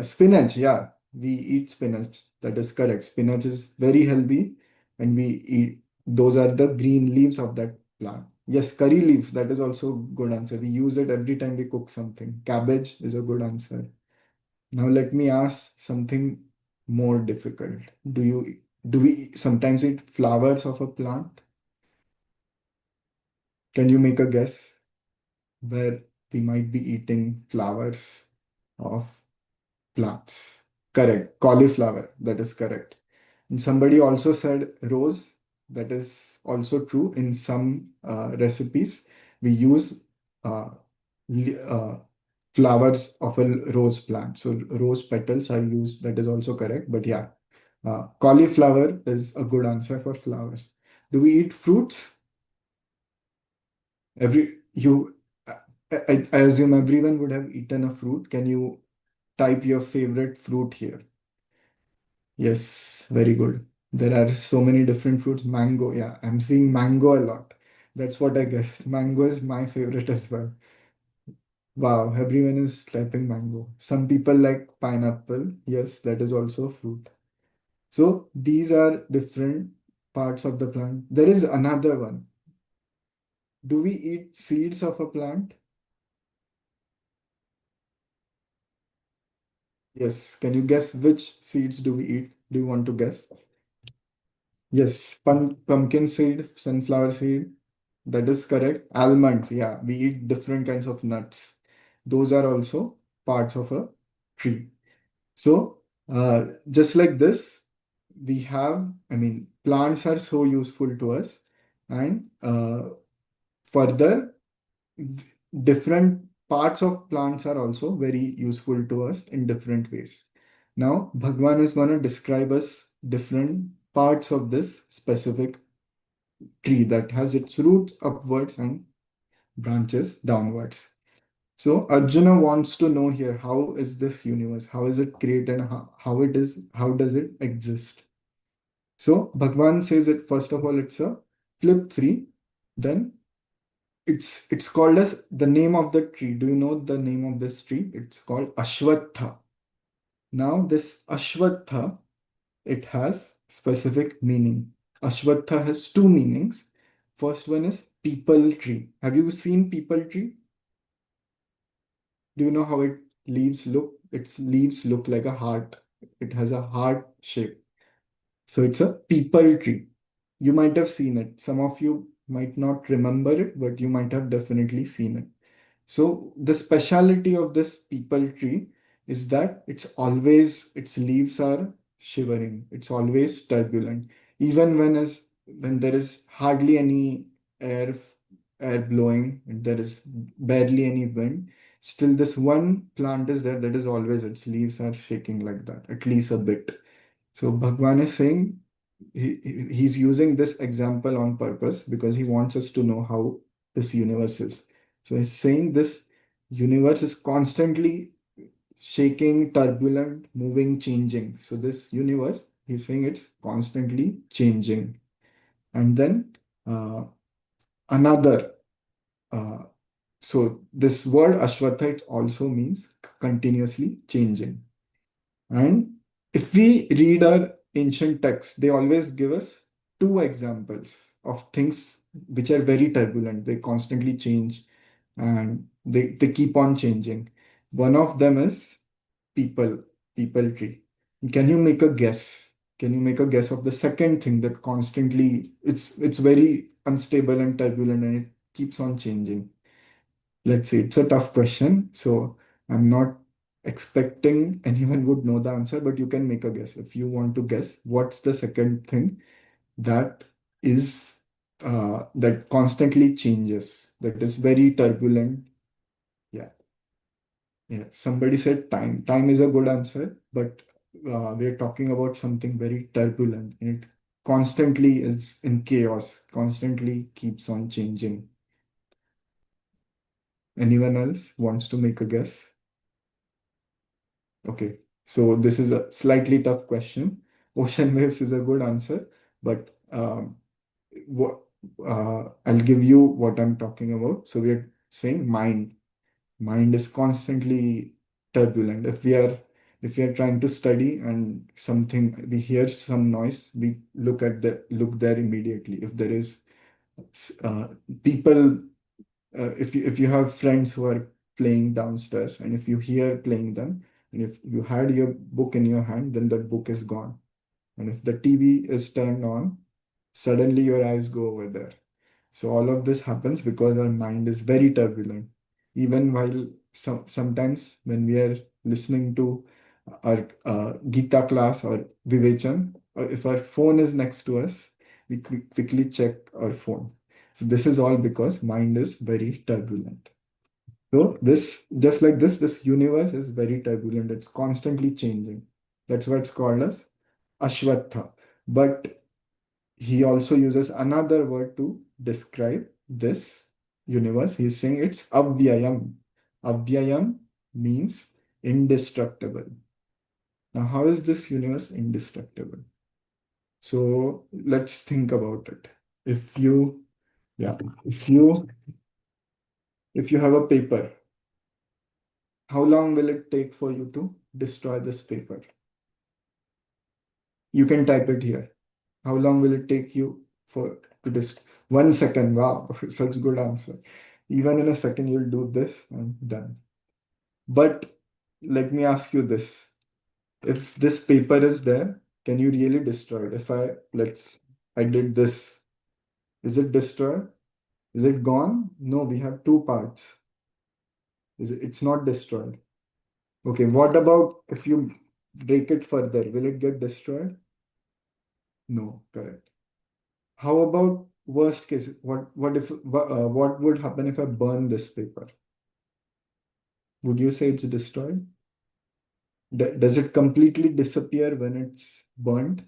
Spinach, yeah, we eat spinach. That is correct. Spinach is very healthy, and we eat those are the green leaves of that plant. Yes, curry leaves, that is also good answer. We use it every time we cook something. Cabbage is a good answer. Now let me ask something more difficult. Do we sometimes eat flowers of a plant? Can you make a guess where we might be eating flowers of plants? Correct. Cauliflower. That is correct. And somebody also said rose. That is also true. In some recipes, we use uh, flowers of a rose plant. So rose petals are used. That is also correct. But yeah, cauliflower is a good answer for flowers. Do we eat fruits? Every you, I assume everyone would have eaten a fruit. Can you type your favorite fruit here? Yes, very good. There are so many different fruits. Mango, yeah, I'm seeing mango a lot. That's what I guessed. Mango is my favorite as well. Wow, everyone is typing mango. Some people like pineapple. Yes, that is also a fruit. So these are different parts of the plant. There is another one. Do we eat seeds of a plant? Yes. Can you guess which seeds do we eat? Do you want to guess? Yes. Pumpkin seed, sunflower seed. That is correct. Almonds. Yeah. We eat different kinds of nuts. Those are also parts of a tree. So, just like this, we have, I mean, plants are so useful to us. And further, different parts of plants are also very useful to us in different ways. Now, Bhagwan is going to describe us different parts of this specific tree that has its roots upwards and branches downwards. So Arjuna wants to know here, how is this universe? How is it created? How it is? How does it exist? So Bhagwan says it first of all, it's a flip three. Then it's called as the name of the tree. Do you know the name of this tree? It's called Ashwatha. Now this Ashwatha, it has specific meaning. Ashwatha has two meanings. First one is people tree. Have you seen people tree? Do you know how its leaves look? Its leaves look like a heart. It has a heart shape. So it's a people tree. You might have seen it. Some of you might not remember it, but you might have definitely seen it. So the speciality of this people tree is that its leaves are shivering. It's always turbulent. Even when there is hardly any air air blowing, there is barely any wind, still this one plant is there that is always its leaves are shaking like that, at least a bit. So Bhagwan is saying he's using this example on purpose because he wants us to know how this universe is. So he's saying this universe is constantly shaking, turbulent, moving, changing. So this universe, he's saying it's constantly changing. And then another, uh, so this word Ashwatha, it also means continuously changing. And if we read our ancient texts, they always give us two examples of things which are very turbulent. They constantly change and they keep on changing. One of them is people, people tree. Can you make a guess? Can you make a guess of the second thing that constantly it's very unstable and turbulent and it keeps on changing? Let's see, it's a tough question. So I'm not expecting anyone would know the answer, but you can make a guess. If you want to guess, what's the second thing that is that constantly changes, that is very turbulent? Yeah, yeah. Somebody said time. Time is a good answer, but we're talking about something very turbulent. And it constantly is in chaos, constantly keeps on changing. Anyone else wants to make a guess? Okay, so this is a slightly tough question. Ocean waves is a good answer, but what I'll give you what I'm talking about. So we're saying mind. Mind is constantly turbulent. If we are trying to study and something we hear some noise, we look there immediately. If there is uh, people, if you have friends who are playing downstairs, and if you hear playing them, and if you had your book in your hand, then that book is gone. And if the TV is turned on, suddenly your eyes go over there. So all of this happens because our mind is very turbulent. Even while sometimes when we are listening to our Geeta class or Vivechan, or if our phone is next to us, we quickly check our phone. So this is all because mind is very turbulent. So this, just like this universe is very turbulent. It's constantly changing. That's why it's called as Ashwatha. But he also uses another word to describe this universe. He's saying it's avyayam. Avyayam means indestructible. Now, how is this universe indestructible? So let's think about it. If you, yeah, if you have a paper, how long will it take for you to destroy this paper? You can type it here. How long will it take you for to just 1 second? Wow, such good answer. Even in a second, you'll do this and done. But let me ask you this. If this paper is there, can you really destroy it? If I did this, is it destroyed? Is it gone? No, we have two parts. It's not destroyed. Okay, what about if you break it further? Will it get destroyed? No, correct. How about worst case? What would happen if I burn this paper? Would you say it's destroyed? Does it completely disappear when it's burned?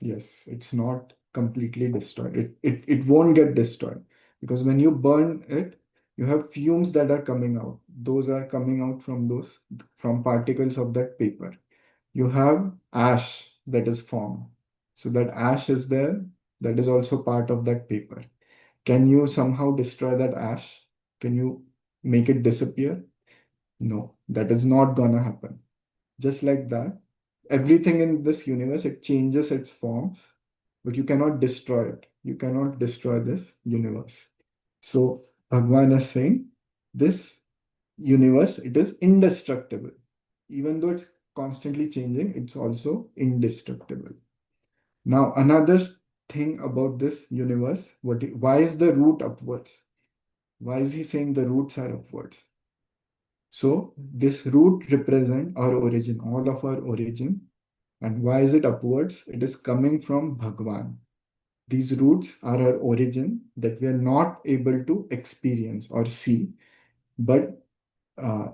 Yes, it's not completely destroyed. It won't get destroyed because when you burn it, you have fumes that are coming out. Those are coming out from particles of that paper. You have ash that is formed. So that ash is there, that is also part of that paper. Can you somehow destroy that ash? Can you make it disappear? No, that is not gonna happen. Just like that, everything in this universe, it changes its forms, but you cannot destroy it. You cannot destroy this universe. So Bhagwan is saying this universe, it is indestructible. Even though it's constantly changing, it's also indestructible. Now, another thing about this universe, why is the root upwards? Why is he saying the roots are upwards? So this root represent our origin, all of our origin. And why is it upwards? It is coming from Bhagwan. These roots are our origin that we are not able to experience or see. But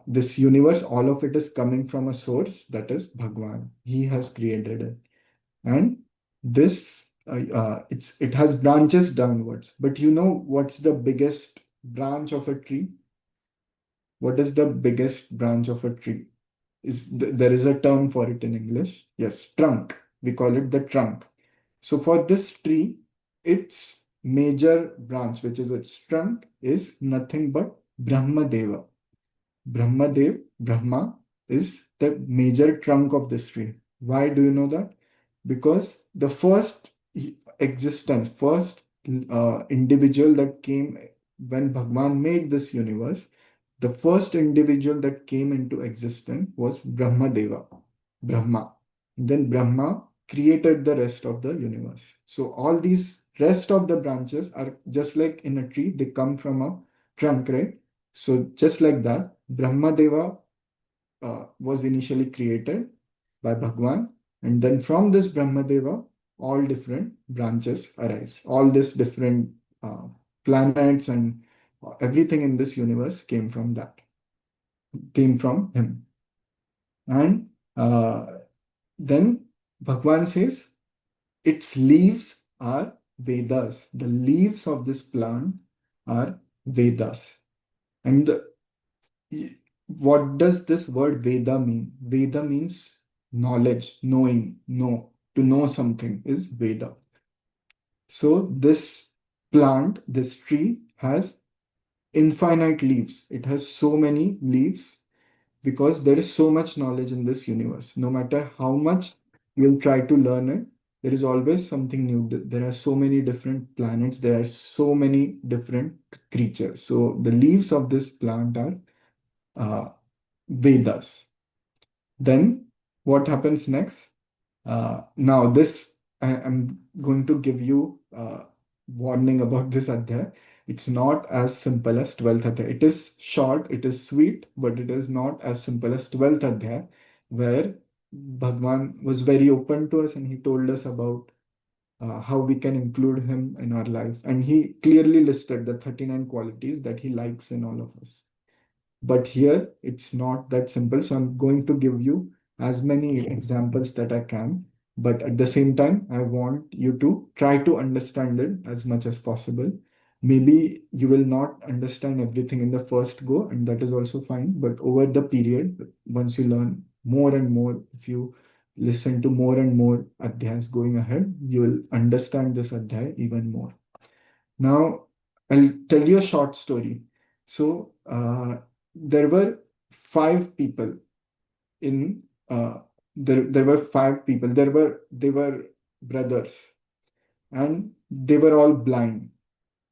this universe, all of it is coming from a source that is Bhagwan. He has created it. And this, it has branches downwards. But you know what's the biggest branch of a tree? What is the biggest branch of a tree? There is a term for it in English. Yes, trunk. We call it the trunk. So for this tree, its major branch, which is its trunk, is nothing but Brahma Deva. Brahma is the major trunk of this tree. Why do you know that? Because the first existence, first individual that came when Bhagwan made this universe, the first individual that came into existence was Brahma Deva, Brahma. Then Brahma created the rest of the universe. So all these rest of the branches are just like in a tree, they come from a trunk, right? So just like that, Brahma Deva was initially created by Bhagwan. And then from this Brahma Deva, all different branches arise. All these different planets and everything in this universe came from him. And then Bhagwan says, its leaves are Vedas. The leaves of this plant are Vedas. And what does this word Veda mean? Veda means knowledge, knowing, to know something is Veda. So this plant, this tree has infinite leaves. It has so many leaves because there is so much knowledge in this universe. No matter how much you'll try to learn it, there is always something new. There are so many different planets. There are so many different creatures. So the leaves of this plant are Vedas. Then what happens next? Now this, I'm going to give you warning about this adhyay. It's not as simple as 12th adhyay. It is short, it is sweet, but it is not as simple as 12th adhyay, where Bhagwan was very open to us and he told us about how we can include him in our life. And he clearly listed the 39 qualities that he likes in all of us. But here it's not that simple. So I'm going to give you as many examples that I can. But at the same time, I want you to try to understand it as much as possible. Maybe you will not understand everything in the first go, and that is also fine. But over the period, once you learn more and more, if you listen to more and more adhyas going ahead, you will understand this adhyay even more. Now, I'll tell you a short story. So, there were five people in there were five people. They were brothers, and they were all blind.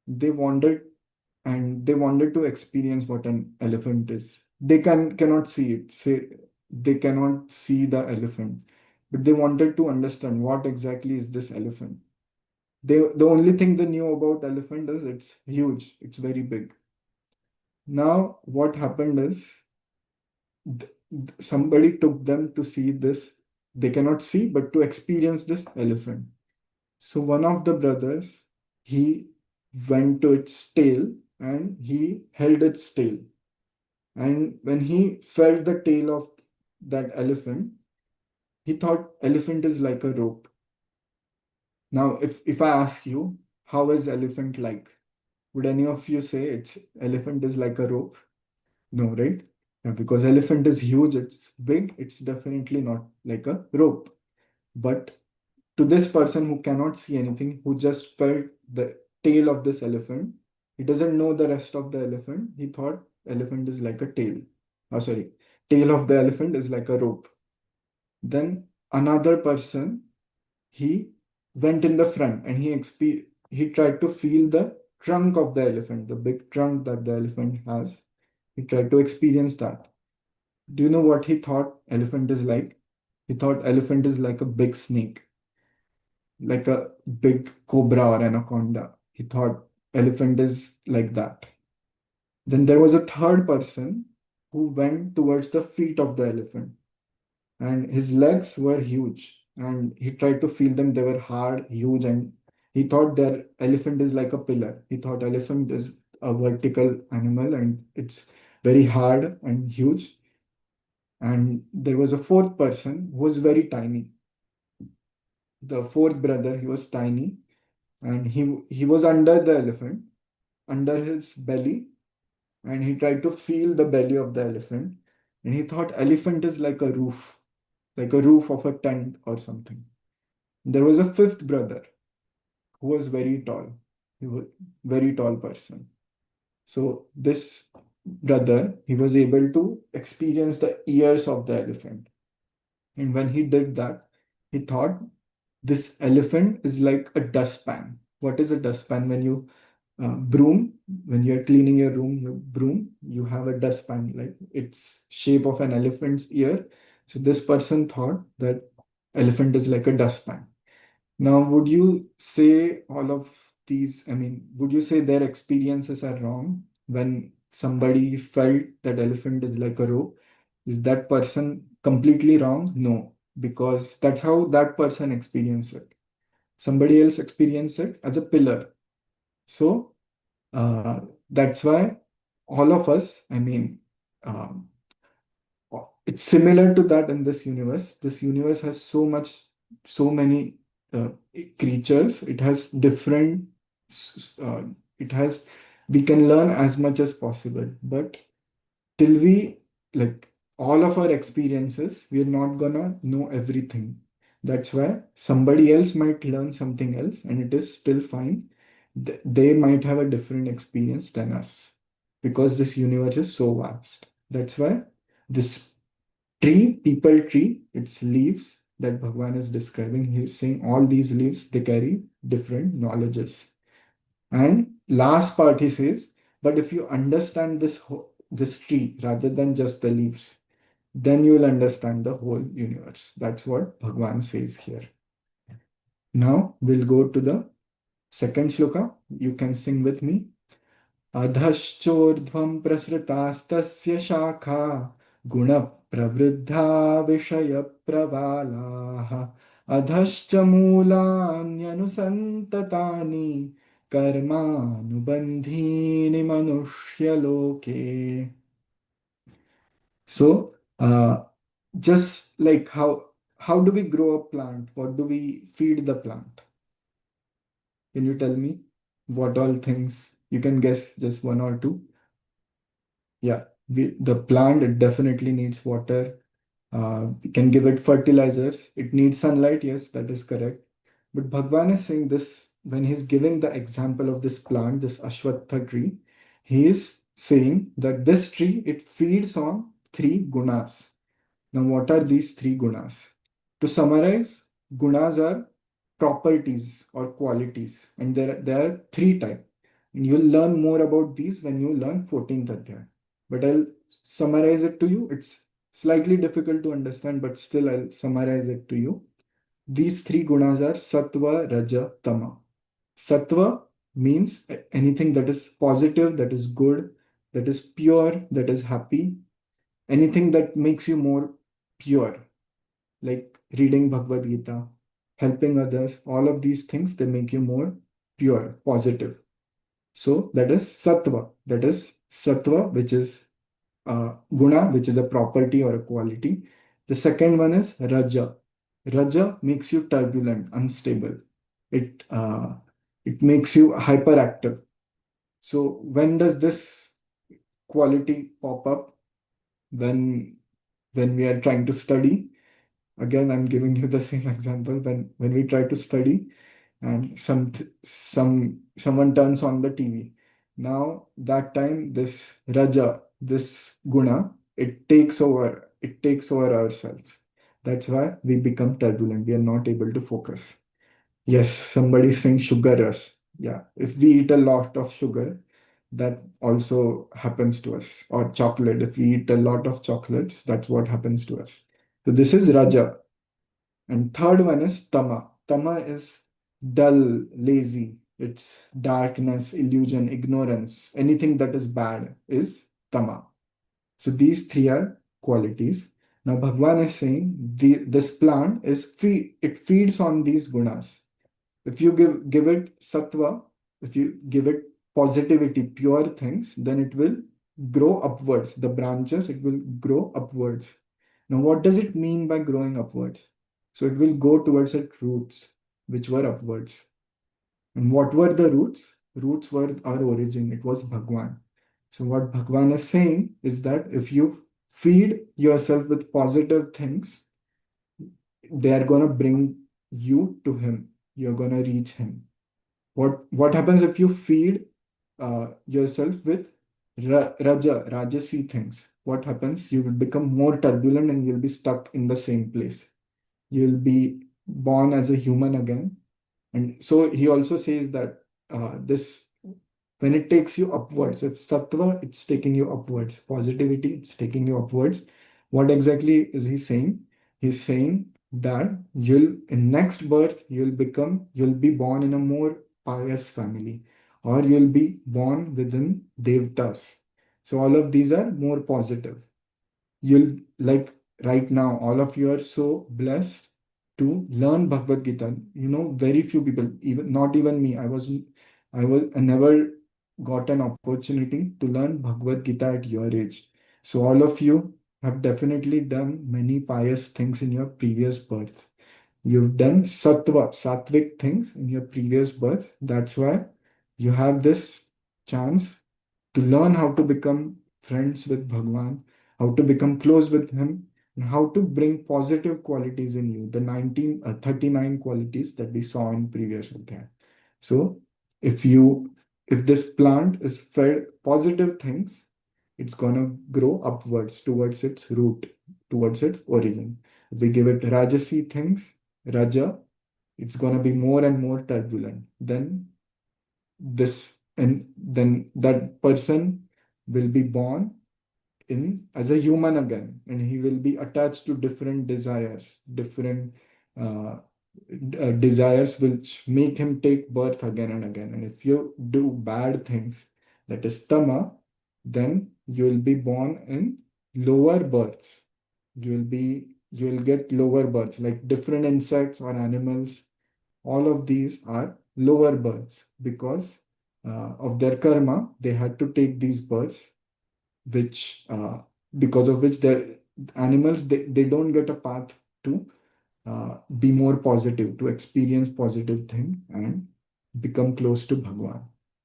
They wanted they wanted to experience what an elephant is. They cannot see it. Say they cannot see the elephant, but they wanted to understand what exactly is this elephant. The only thing they knew about elephant is it's huge, it's very big. Now, what happened is somebody took them to see this. They cannot see, but to experience this elephant. So one of the brothers, he went to its tail and he held its tail. And when he felt the tail of that elephant, he thought elephant is like a rope. Now, if I ask you, how is elephant like? Would any of you say it's elephant is like a rope? No, right? Yeah, because elephant is huge, it's big, it's definitely not like a rope. But to this person who cannot see anything, who just felt the tail of this elephant, he doesn't know the rest of the elephant. He thought elephant is like a tail. Oh, sorry, tail of the elephant is like a rope. Then another person, he went in the front and he tried to feel the trunk of the elephant, the big trunk that the elephant has. He tried to experience that. Do you know what he thought elephant is like? He thought elephant is like a big snake, like a big cobra or anaconda. He thought elephant is like that. Then there was a third person who went towards the feet of the elephant, and his legs were huge. And he tried to feel them, they were hard, huge, and he thought their elephant is like a pillar. He thought elephant is a vertical animal and it's very hard and huge. And there was a fourth person who was very tiny. The fourth brother, he was tiny, and he was under the elephant, under his belly, and he tried to feel the belly of the elephant, and he thought elephant is like a roof of a tent or something. There was a fifth brother who was very tall. He was very tall person. So this brother, he was able to experience the ears of the elephant. And when he did that, he thought this elephant is like a dustpan. What is a dustpan? When you broom, when you're cleaning your room, you broom, you have a dustpan, like it's shape of an elephant's ear. So this person thought that elephant is like a dustpan. Now, would you say all of these, I mean, would you say their experiences are wrong when somebody felt that elephant is like a rope? Is that person completely wrong? No, because that's how that person experienced it. Somebody else experienced it as a pillar. So that's why all of us, I mean, um, it's similar to that in this universe. This universe has so many uh, creatures. It has different, it has, we can learn as much as possible. But till we, like, all of our experiences, we're not gonna know everything. That's why somebody else might learn something else and it is still fine. They might have a different experience than us because this universe is so vast. That's why this people tree, its leaves that Bhagwan is describing, he's saying all these leaves, they carry different knowledges. And last part he says, but if you understand this tree rather than just the leaves, then you will understand the whole universe. That's what Bhagwan says here. Now we'll go to the second shloka. You can sing with me. अधश्चोर्ध्वं प्रसृतास्तस्य शाखा गुणप्रवृद्धा विषयप्रवालाः अधश्च मूलान्यनुसन्ततानि कर्मानुबन्धीनि मनुष्यलोके. So, just like how do we grow a plant? What do we feed the plant? Can you tell me what all things? You can guess just one or two. Yeah, the plant, it definitely needs water. We can give it fertilizers. It needs sunlight. Yes, that is correct. But Bhagwan is saying this when he's giving the example of this plant, this Ashwatha tree. He is saying that this tree, it feeds on three gunas. Now, what are these three gunas? To summarize, gunas are properties or qualities, and there are three types. And you'll learn more about these when you learn 14th Adhyaya. But I'll summarize it to you. It's Slightly difficult to understand, but still I'll summarize it to you. These three gunas are sattva, raja, tama. Sattva means anything that is positive, that is good, that is pure, that is happy, anything that makes you more pure, like reading Bhagavad Gita, helping others, all of these things, they make you more pure, positive. So that is sattva. That is sattva, which is guna, which is a property or a quality. The second one is raja. Raja makes you turbulent, unstable. It makes you hyperactive. So when does this quality pop up? When we are trying to study. Again, I'm giving you the same example. When we try to study, and someone turns on the TV. Now that time this raja, this guna, it takes over ourselves. That's why we become turbulent. We are not able to focus. Yes, somebody is saying sugar rush. Yeah, if we eat a lot of sugar, that also happens to us. Or chocolate, if we eat a lot of chocolates, that's what happens to us. So this is raja. And third one is tama. Tama is dull, lazy. It's darkness, illusion, ignorance. Anything that is bad is tama. So these three are qualities. Now Bhagwan is saying this plant it feeds on these gunas. If you give it sattva, if you give it positivity, pure things, then it will grow upwards. The branches, it will grow upwards. Now, what does it mean by growing upwards? So it will go towards its roots, which were upwards. And what were the roots? Roots were our origin. It was Bhagwan. So what Bhagwan is saying is that if you feed yourself with positive things, they are going to bring you to him. You're going to reach him. What happens if you feed yourself with rajasi things? What happens? You will become more turbulent and you'll be stuck in the same place. You'll be born as a human again. And so he also says that this, when it takes you upwards, if sattva, it's taking you upwards, positivity, it's taking you upwards. What exactly is he saying? He's saying that in next birth, you'll be born in a more pious family, or you'll be born within devtas. So all of these are more positive. You'll, like right now, all of you are so blessed to learn Bhagavad Gita. Very few people, even not even me. I never got an opportunity to learn Bhagavad Gita at your age. So all of you have definitely done many pious things in your previous birth. You've done sattvic things in your previous birth. That's why you have this chance to learn how to become friends with Bhagwan, how to become close with him, and how to bring positive qualities in you, the 39 qualities that we saw in previous adhyaya. So if this plant is fed positive things, it's gonna grow upwards towards its root, towards its origin. If we give it rajasi things, raja, it's gonna be more and more turbulent. Then that person will be born as a human again, and he will be attached to different different uh, desires which make him take birth again and again. And if you do bad things, that is tama, then you will be born in lower births. You will get lower births, like different insects or animals. All of these are lower births because of their karma. They had to take these births, which because of which their animals, they don't get a path to be more positive, to experience positive thing and become close to Bhagwan.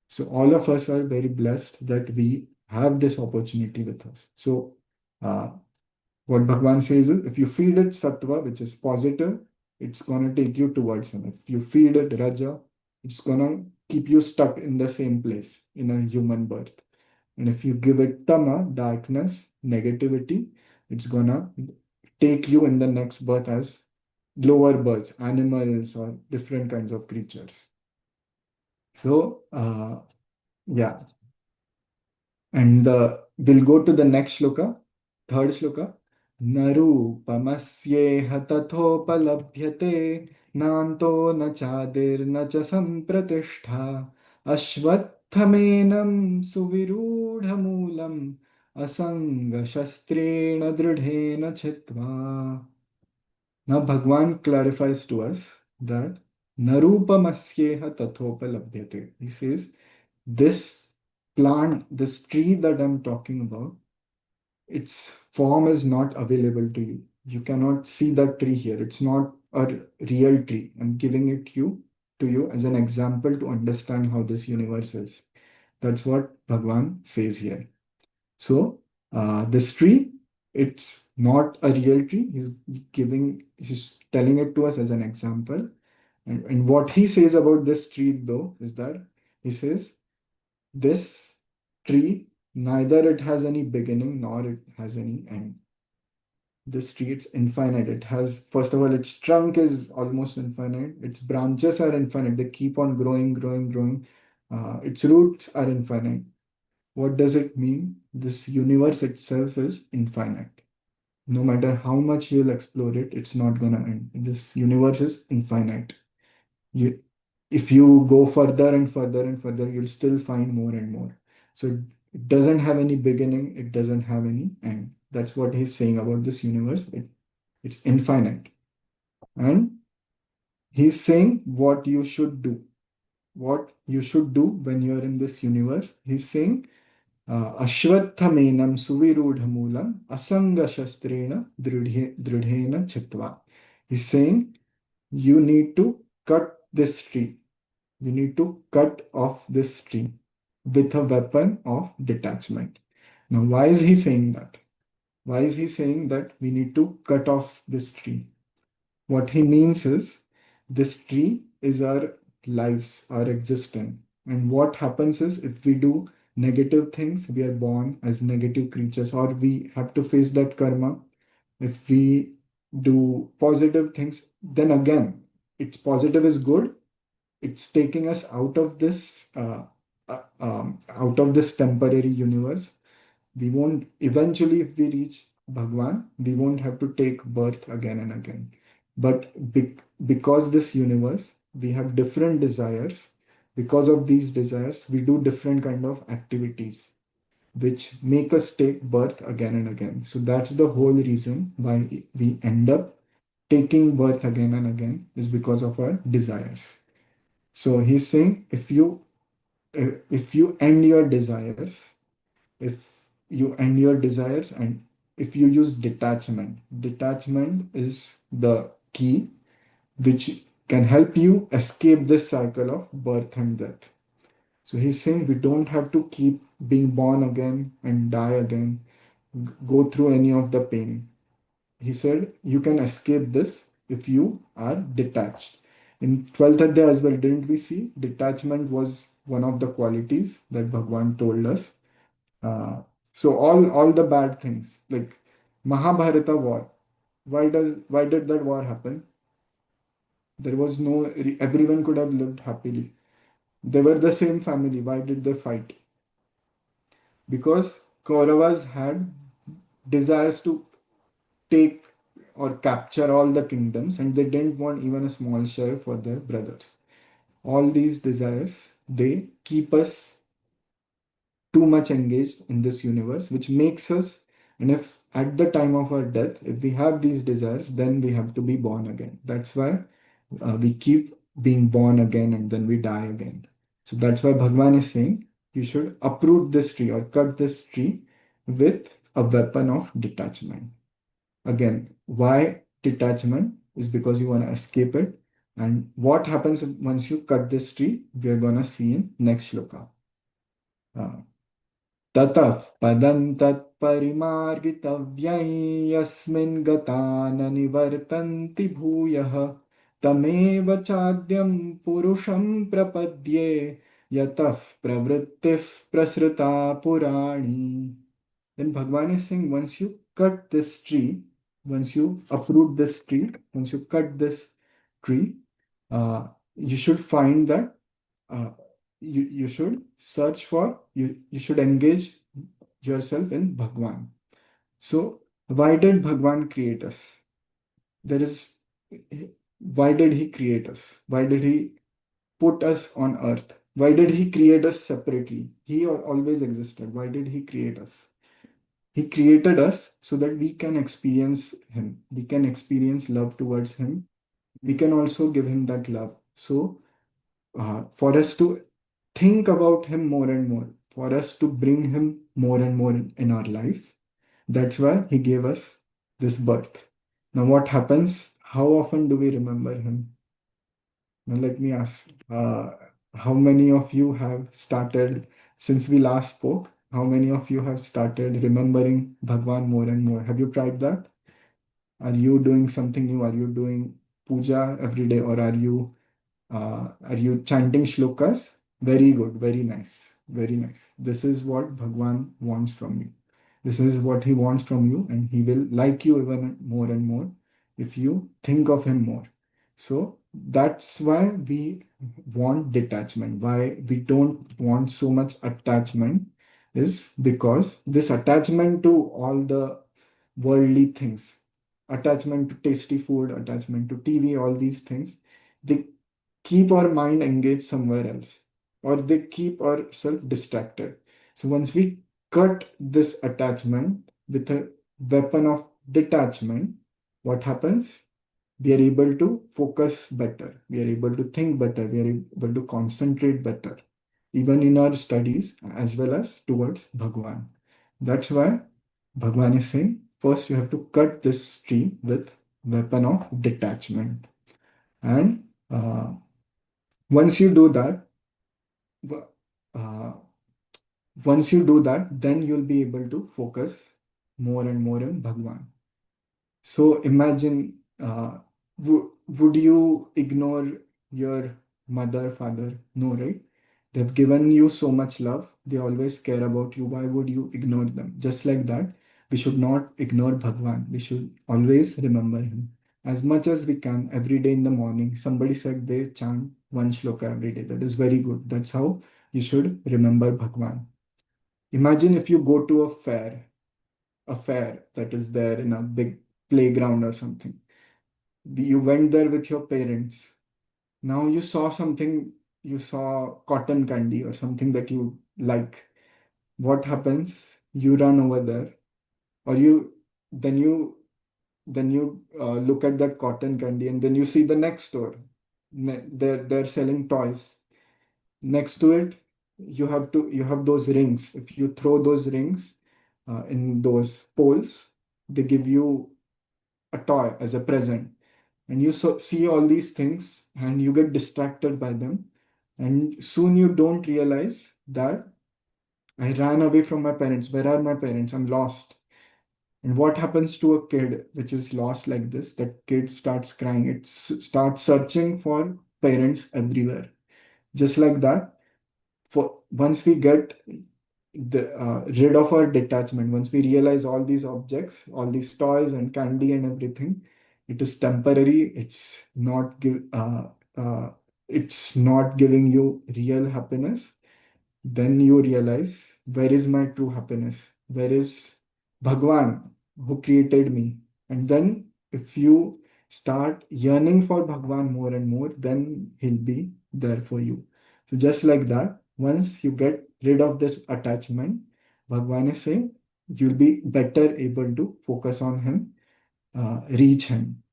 So all of us are very blessed that we have this opportunity with us. So what Bhagwan says is, if you feed it sattva, which is positive, it's going to take you towards him. If you feed it raja, it's going to keep you stuck in the same place in a human birth. And if you give it tama, darkness, negativity, it's going to take you in the next birth as lower births, animals, or different kinds of creatures. So, yeah. And we'll go to the next shloka, third shloka. न रूपमस्येह तथोपलभ्यते नान्तो न चादिर्न च सम्प्रतिष्ठा अश्वत्थमेनं सुविरूढमूलम् असङ्गशस्त्रेण दृढेन छित्त्वा. Now Bhagwan clarifies to us that Narupamasyeha tathopalabhyate. He says, this plant, this tree that I'm talking about, its form is not available to you. You cannot see that tree here. It's not a real tree. I'm giving it to you as an example to understand how this universe is. That's what Bhagwan says here. So this tree, it's not a real tree. He's telling it to us as an example. And what he says about this tree, though, is that he says this tree, neither it has any beginning nor it has any end. This tree, it's infinite. It has, first of all, its trunk is almost infinite. Its branches are infinite. They keep on growing, growing, growing. Its roots are infinite. What does it mean? This universe itself is infinite. No matter how much you'll explore it, it's not gonna end. This universe is infinite. You, if you go further and further and further, you'll still find more and more. So it doesn't have any beginning, it doesn't have any end. That's what he's saying about this universe. It's infinite. And he's saying what you should do. What you should do when you're in this universe. He's saying अश्वत्थमेनं सुविरूढमूलम् असङ्गशस्त्रेण दृढेन चित्वा. He's saying you need to cut this tree. You need to cut off this tree with a weapon of detachment. Now, why is he saying that? Why is he saying that we need to cut off this tree? What he means is this tree is our lives, our existence. And what happens is if we do negative things, we are born as negative creatures, or we have to face that karma. If we do positive things, then again, it's positive is good. It's taking us out of this temporary universe. We won't eventually, if we reach Bhagwan, we won't have to take birth again and again. But because this universe, we have different desires. Because of these desires, we do different kind of activities which make us take birth again and again. So that's the whole reason why we end up taking birth again and again, is because of our desires. So he's saying if you end your desires, if you end your desires and if you use detachment, detachment is the key which can help you escape this cycle of birth and death. So he's saying we don't have to keep being born again and die again, go through any of the pain. He said you can escape this if you are detached. In 12th Adhyaya as well, didn't we see detachment was one of the qualities that Bhagwan told us? So all the bad things like Mahabharata war. Why did that war happen? There was no everyone could have lived happily. They were the same family. Why did they fight? Because Kauravas had desires to take or capture all the kingdoms, and they didn't want even a small share for their brothers. All these desires, they keep us too much engaged in this universe, which makes us, and if at the time of our death, if we have these desires, then we have to be born again. That's why we keep being born again and then we die again. So that's why Bhagwan is saying you should uproot this tree or cut this tree with a weapon of detachment. Again, why detachment? Is because you want to escape it. And what happens once you cut this tree? We are going to see in next shloka. ततः पदं तत्परिमार्गितव्यं यस्मिन् गता न निवर्तन्ति भूयः तमेव चाद्यं पुरुषं प्रपद्ये यतः प्रवृत्तिः प्रसृता पुराणी. Then Bhagwan is saying once you cut this tree, once you uproot this tree, once you cut this tree, you should find that you should search for, you should engage yourself in Bhagwan. So Why did Bhagwan create us? There is, why did he create us? Why did he put us on earth? Why did he create us separately? He always existed. Why did he create us? He created us so that we can experience him. We can experience love towards him. We can also give him that love. So, for us to think about him more and more, for us to bring him more and more in our life, that's why he gave us this birth. Now, what happens? How often do we remember him? Now, let me ask, how many of you have started, since we last spoke, how many of you have started remembering Bhagwan more and more? Have you tried that? Are you doing something new? Are you doing puja every day, or are you chanting shlokas? Very good, very nice, very nice. This is what Bhagwan wants from you. This is what he wants from you, and he will like you even more and more if you think of him more. So that's why we want detachment. Why we don't want so much attachment is because this attachment to all the worldly things, attachment to tasty food, attachment to TV, all these things, they keep our mind engaged somewhere else, or they keep ourselves distracted. So once we cut this attachment with a weapon of detachment, what happens? We are able to focus better, we are able to think better, we are able to concentrate better, even in our studies as well as towards Bhagwan. That's why Bhagwan is saying, first you have to cut this tree with weapon of detachment. And once you do that, uh, then you'll be able to focus more and more in Bhagwan. So imagine, would you ignore your mother, father? No, right? They've given you so much love. They always care about you. Why would you ignore them? Just like that, we should not ignore Bhagwan. We should always remember him as much as we can every day in the morning. Somebody said they chant one shloka every day. That is very good. That's how you should remember Bhagwan. Imagine if you go to a fair that is there in a big playground or something. You went there with your parents. Now you saw something, you saw cotton candy or something that you like. What happens? You run over there, or then you look at that cotton candy, and then you see the next store. They're selling toys. Next to it, you have those rings. If you throw those rings in those poles, they give you a toy as a present. And you see all these things and you get distracted by them, and soon you don't realize that I ran away from my parents. Where are my parents? I'm lost. And what happens to a kid which is lost like this? That kid starts crying. It starts searching for parents everywhere. Just like that, for once we get rid of our detachment, once we realize all these objects, all these toys and candy and everything, it is temporary. Uh, it's not giving you real happiness. Then you realize, where is my true happiness? Where is Bhagwan who created me? And then if you start yearning for Bhagwan more and more, then he'll be there for you. So just like that, once you get rid of this attachment, Bhagwan is saying you'll be better able to focus on him, reach him.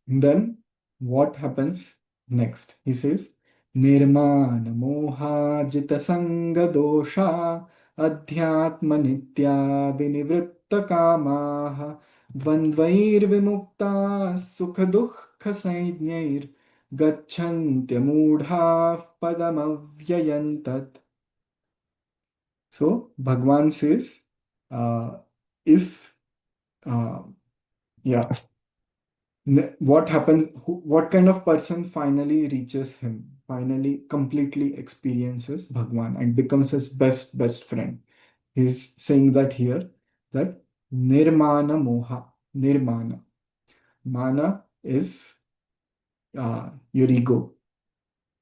And then what happens next? He says, Nirmana moha sanga dosha adhyatma nitya vinivritta kamaha dvandvair vimukta sukha dukha saidnyair gacchantya mudha padamavyayantat. So Bhagwan says, if yeah, what happens, what kind of person finally reaches him, finally completely experiences Bhagwan and becomes his best friend? He's saying that here, that nirmana moha. Nirmana, mana is your ego.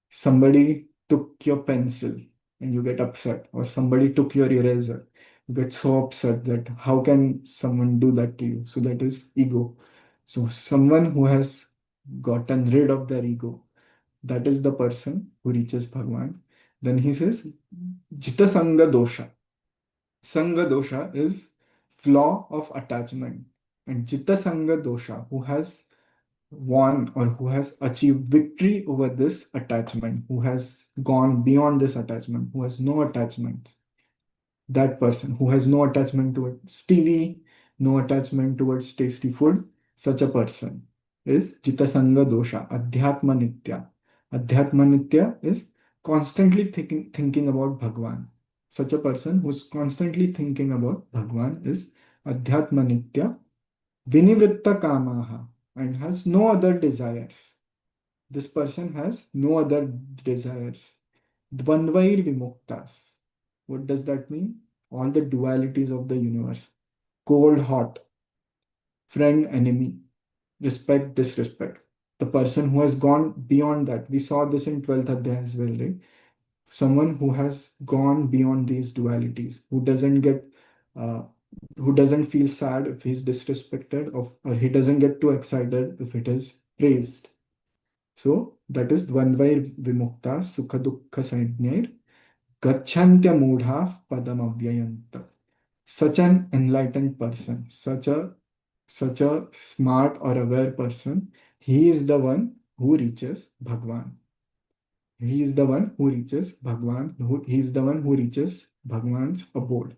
Somebody took your pencil and you get upset, or somebody took your eraser. You get so upset that how can someone do that to you? So that is ego. So someone who has gotten rid of their ego, that is the person who reaches Bhagwan. Then he says, Jita Sangha Dosha. Sangha Dosha is flaw of attachment. And Jita Sangha Dosha, who has won or who has achieved victory over this attachment, who has gone beyond this attachment, who has no attachments, that person who has no attachment towards TV, no attachment towards tasty food, such a person is Jitasanga Dosha, Adhyatma Nitya. Adhyatma Nitya is constantly thinking about Bhagwan. Such a person who's constantly thinking about Bhagwan is Adhyatma Nitya, Vinivritta Kamaha, and has no other desires. This person has no other desires. Dvandvair Vimuktas. What does that mean? All the dualities of the universe: cold, hot, friend, enemy, respect, disrespect. The person who has gone beyond that, we saw this in 12th Adhyaya as well, right? Someone who has gone beyond these dualities, uh, who doesn't feel sad if he's disrespected, or he doesn't get too excited if it is praised. So that is Dvandvair Vimukta Sukha Dukkha Saidnyair Gacchantya Mudha Padam Avyayanta. Such an enlightened person, such a smart or aware person, he is the one who reaches Bhagwan. He is the one who reaches Bhagwan. He is the one who reaches Bhagwan's abode.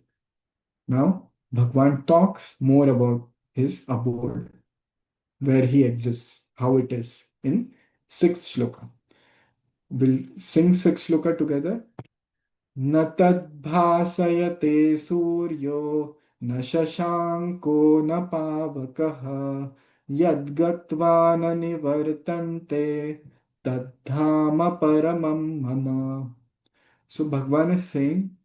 Now, Bhagwan talks more about his abode, where he exists, how it is, in sixth shloka. We'll sing sixth shloka together. न तद्भासयते सूर्यो न शशाङ्को न पावकः यद्गत्वा न निवर्तन्ते तद्धाम परमं मम. So Bhagwan is saying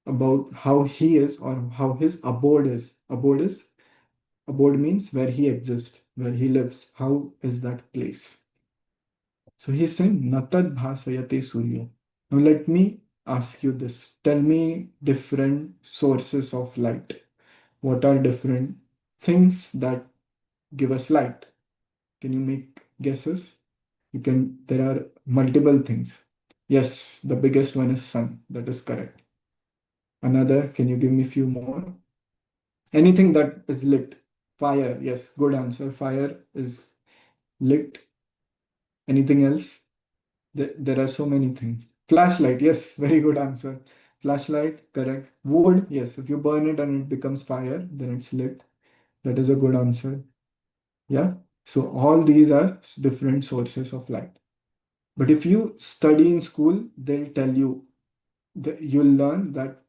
about how he is, or how his abode is. Abode means where he exists, where he lives. How is that place? So he's saying Natad bhasayate surya. Now let me ask you this. Tell me different sources of light. What are different things that give us light? Can you make guesses? There are multiple things. Yes, the biggest one is sun. That is correct. Another, can you give me a few more? Anything that is lit. Fire, yes, good answer. Fire is lit. Anything else? There are so many things. Flashlight, yes, very good answer. Flashlight, correct. Wood, yes, if you burn it and it becomes fire, then it's lit. That is a good answer. Yeah. So all these are different sources of light. But if you study in school, they'll tell you that you'll learn that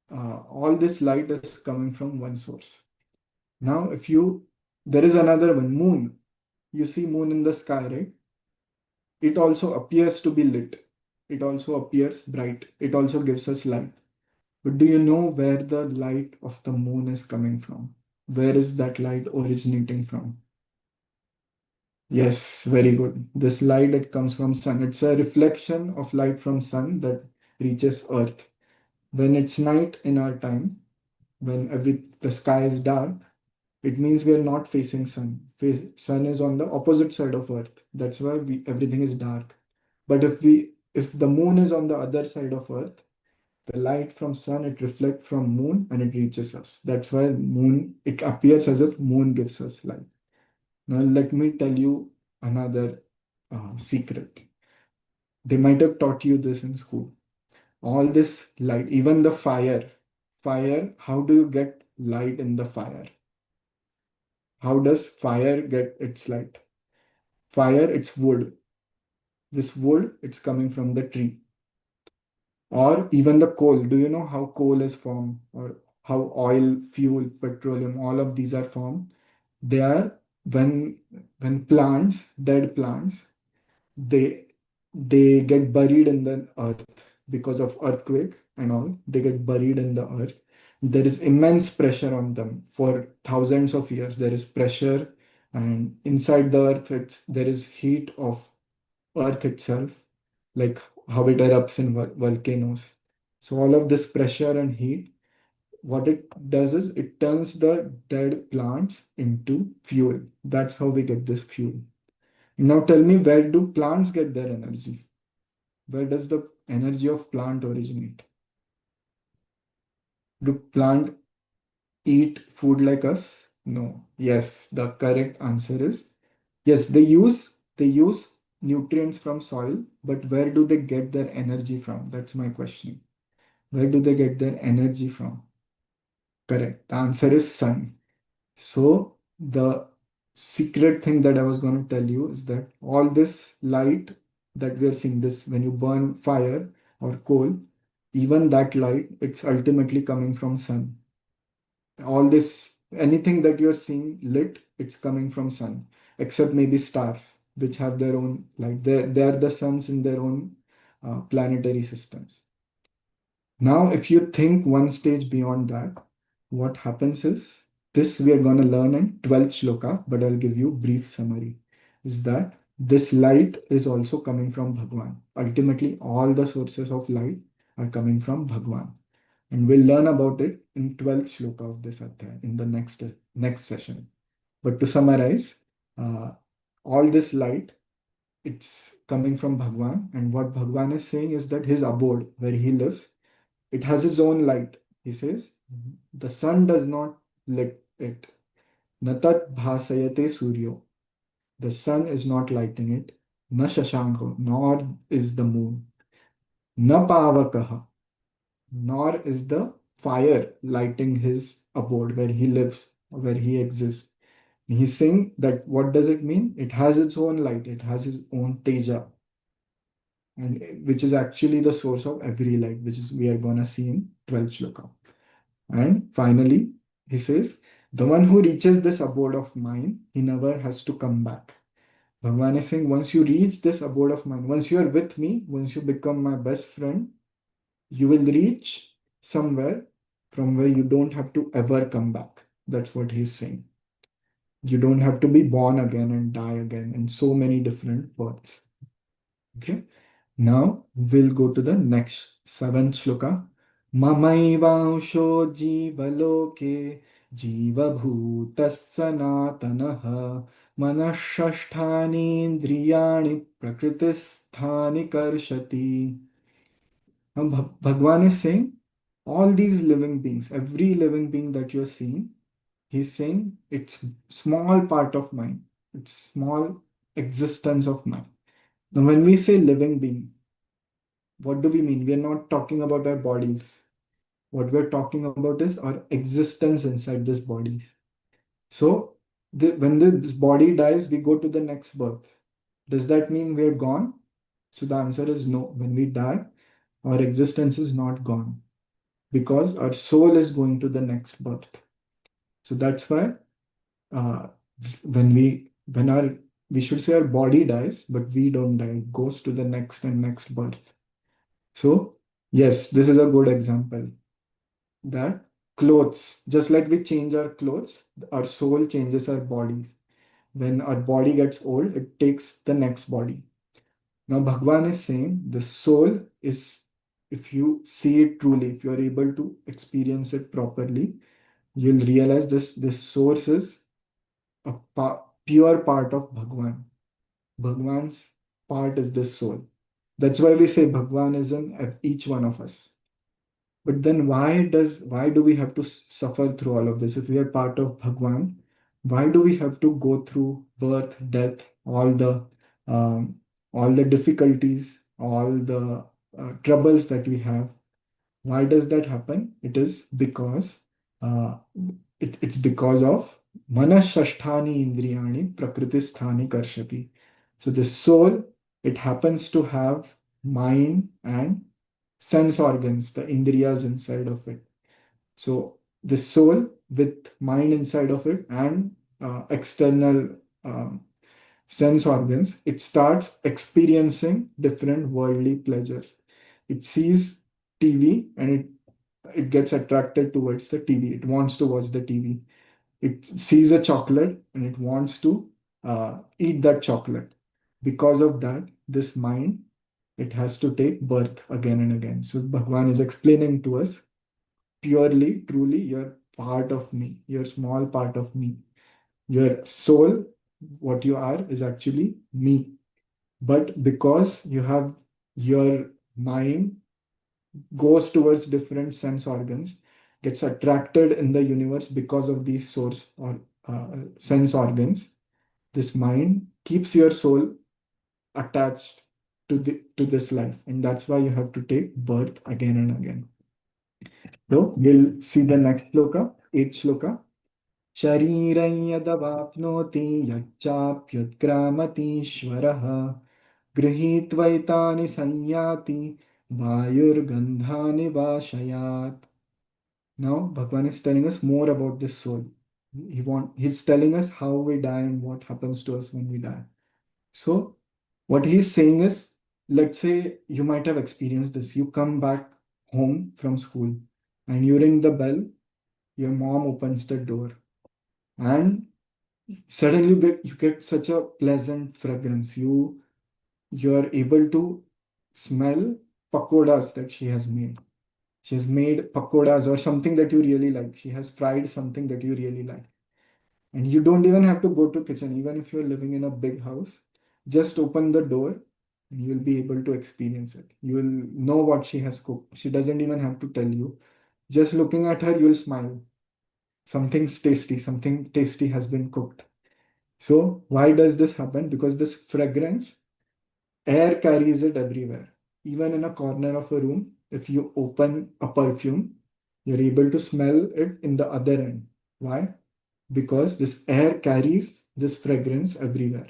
all this light is coming from one source. Now, there is another one, moon. You see moon in the sky, right? It also appears to be lit. It also appears bright. It also gives us light. But do you know where the light of the moon is coming from? Where is that light originating from? Yes, very good. This light that comes from sun. It's a reflection of light from sun that reaches earth. When it's night in our time, when the sky is dark, it means we are not facing sun. Sun is on the opposite side of earth. That's why everything is dark. But if the moon is on the other side of earth, the light from sun, it reflects from moon and it reaches us. That's why it appears as if moon gives us light. Now let me tell you another secret. They might have taught you this in school. All this light, even the fire, how do you get light in the fire? How does fire get its light? Fire, it's wood. This wood, it's coming from the tree. Or even the coal. Do you know how coal is formed? Or how oil, fuel, petroleum, all of these are formed? They are when dead plants, they get buried in the earth because of earthquake and all. They get buried in the earth. There is immense pressure on them for thousands of years. There is pressure, and inside the earth, there is heat of earth itself, like how it erupts in volcanoes. So all of this pressure and heat, what it does is it turns the dead plants into fuel. That's how we get this fuel. Now tell me, where do plants get their energy? Where does the energy of plant originate? Do plant eat food like us? No. Yes, the correct answer is yes, they use nutrients from soil, but where do they get their energy from? That's my question. Where do they get their energy from? Correct. The answer is sun. So the secret thing that I was going to tell you is that all this light that we are seeing, this when you burn fire or coal, even that light, it's ultimately coming from sun. All this, anything that you're seeing lit, it's coming from sun, except maybe stars, which have their own light. They are the suns in their own planetary systems. Now, if you think one stage beyond that, what happens is this we are going to learn in 12th shloka, but I'll give you brief summary. Is that this light is also coming from Bhagwan. Ultimately, all the sources of light are coming from Bhagwan. And we'll learn about it in 12th shloka of this adhyaya in the next session. But to summarize, uh, all this light, it's coming from Bhagwan. And what Bhagwan is saying is that his abode, where he lives, it has its own light. He says, the sun does not lit it. Natat bhasayate suryo. The sun is not lighting it. Na shashanko, nor is the moon. Na pavakaha, nor is the fire lighting his abode where he lives, where he exists. He's saying that what does it mean? It has its own light, it has its own teja, and which is actually the source of every light, which is we are gonna see in 12th shloka. And finally, he says, the one who reaches this abode of mine, he never has to come back. Bhagavan is saying, once you reach this abode of mine, once you are with me, once you become my best friend, you will reach somewhere from where you don't have to ever come back. That's what he's saying. You don't have to be born again and die again in so many different births. Okay. Now we'll go to the next 7th shloka. Mamaivansho jivaloke jivabhutas sanatanaha manashasthani indriyani prakritisthani karshati. Now Bhagwan is saying all these living beings, every living being that you're seeing, he's saying it's small part of mine. It's small existence of mine. Now, when we say living being, what do we mean? We are not talking about our bodies. What we're talking about is our existence inside these bodies. So, when this body dies, we go to the next birth. Does that mean we're gone? So, the answer is no. When we die, our existence is not gone because our soul is going to the next birth. So, that's why uh, we should say our body dies, but we don't die. It goes to the next and next birth. So yes, this is a good example that clothes, just like we change our clothes, our soul changes our bodies. When our body gets old, it takes the next body. Now Bhagwan is saying the soul is, if you see it truly, if you are able to experience it properly, you'll realize this source is a pure part of Bhagwan. Bhagwan's part is the soul. That's why we say Bhagwan is in each one of us. But then why do we have to suffer through all of this? If we are part of Bhagwan, why do we have to go through birth, death, um, all the difficulties, all the troubles that we have? Why does that happen? It is because uh, it's because of manashashthani indriyani prakritisthani karshati. So the soul, it happens to have mind and sense organs, the indriyas inside of it. So the soul with mind inside of it and external sense organs, it starts experiencing different worldly pleasures. It sees TV and it gets attracted towards the TV. It wants to watch the TV. It sees a chocolate and it wants to eat that chocolate. Because of that, this mind, it has to take birth again and again. So Bhagwan is explaining to us purely, truly, you're part of me. You're a small part of me. Your soul, what you are, is actually me. But because you have your mind goes towards different sense organs, gets attracted in the universe because of these source or sense organs, this mind keeps your soul attached to this life, and that's why you have to take birth again and again. So we'll see the next shloka, 8th shloka. शरीरं यदवाप्नोति यच्चाप्युत्क्रामतीश्वरः गृहीत्वैतानि संयाति वायुर्गन्धानि वाशयात्. Now Bhagavan is telling us more about this soul. He's telling us how we die and what happens to us when we die. So what he's saying is, let's say you might have experienced this. You come back home from school and you ring the bell, your mom opens the door, and suddenly you get such a pleasant fragrance. You're able to smell pakodas that she has made. She has made pakodas or something that you really like. She has fried something that you really like. And you don't even have to go to kitchen. Even if you're living in a big house, just open the door and you'll be able to experience it. You will know what she has cooked. She doesn't even have to tell you. Just looking at her, you'll smile. Something tasty has been cooked. So why does this happen? Because this fragrance, air carries it everywhere. Even in a corner of a room, if you open a perfume, you're able to smell it in the other end. Why? Because this air carries this fragrance everywhere.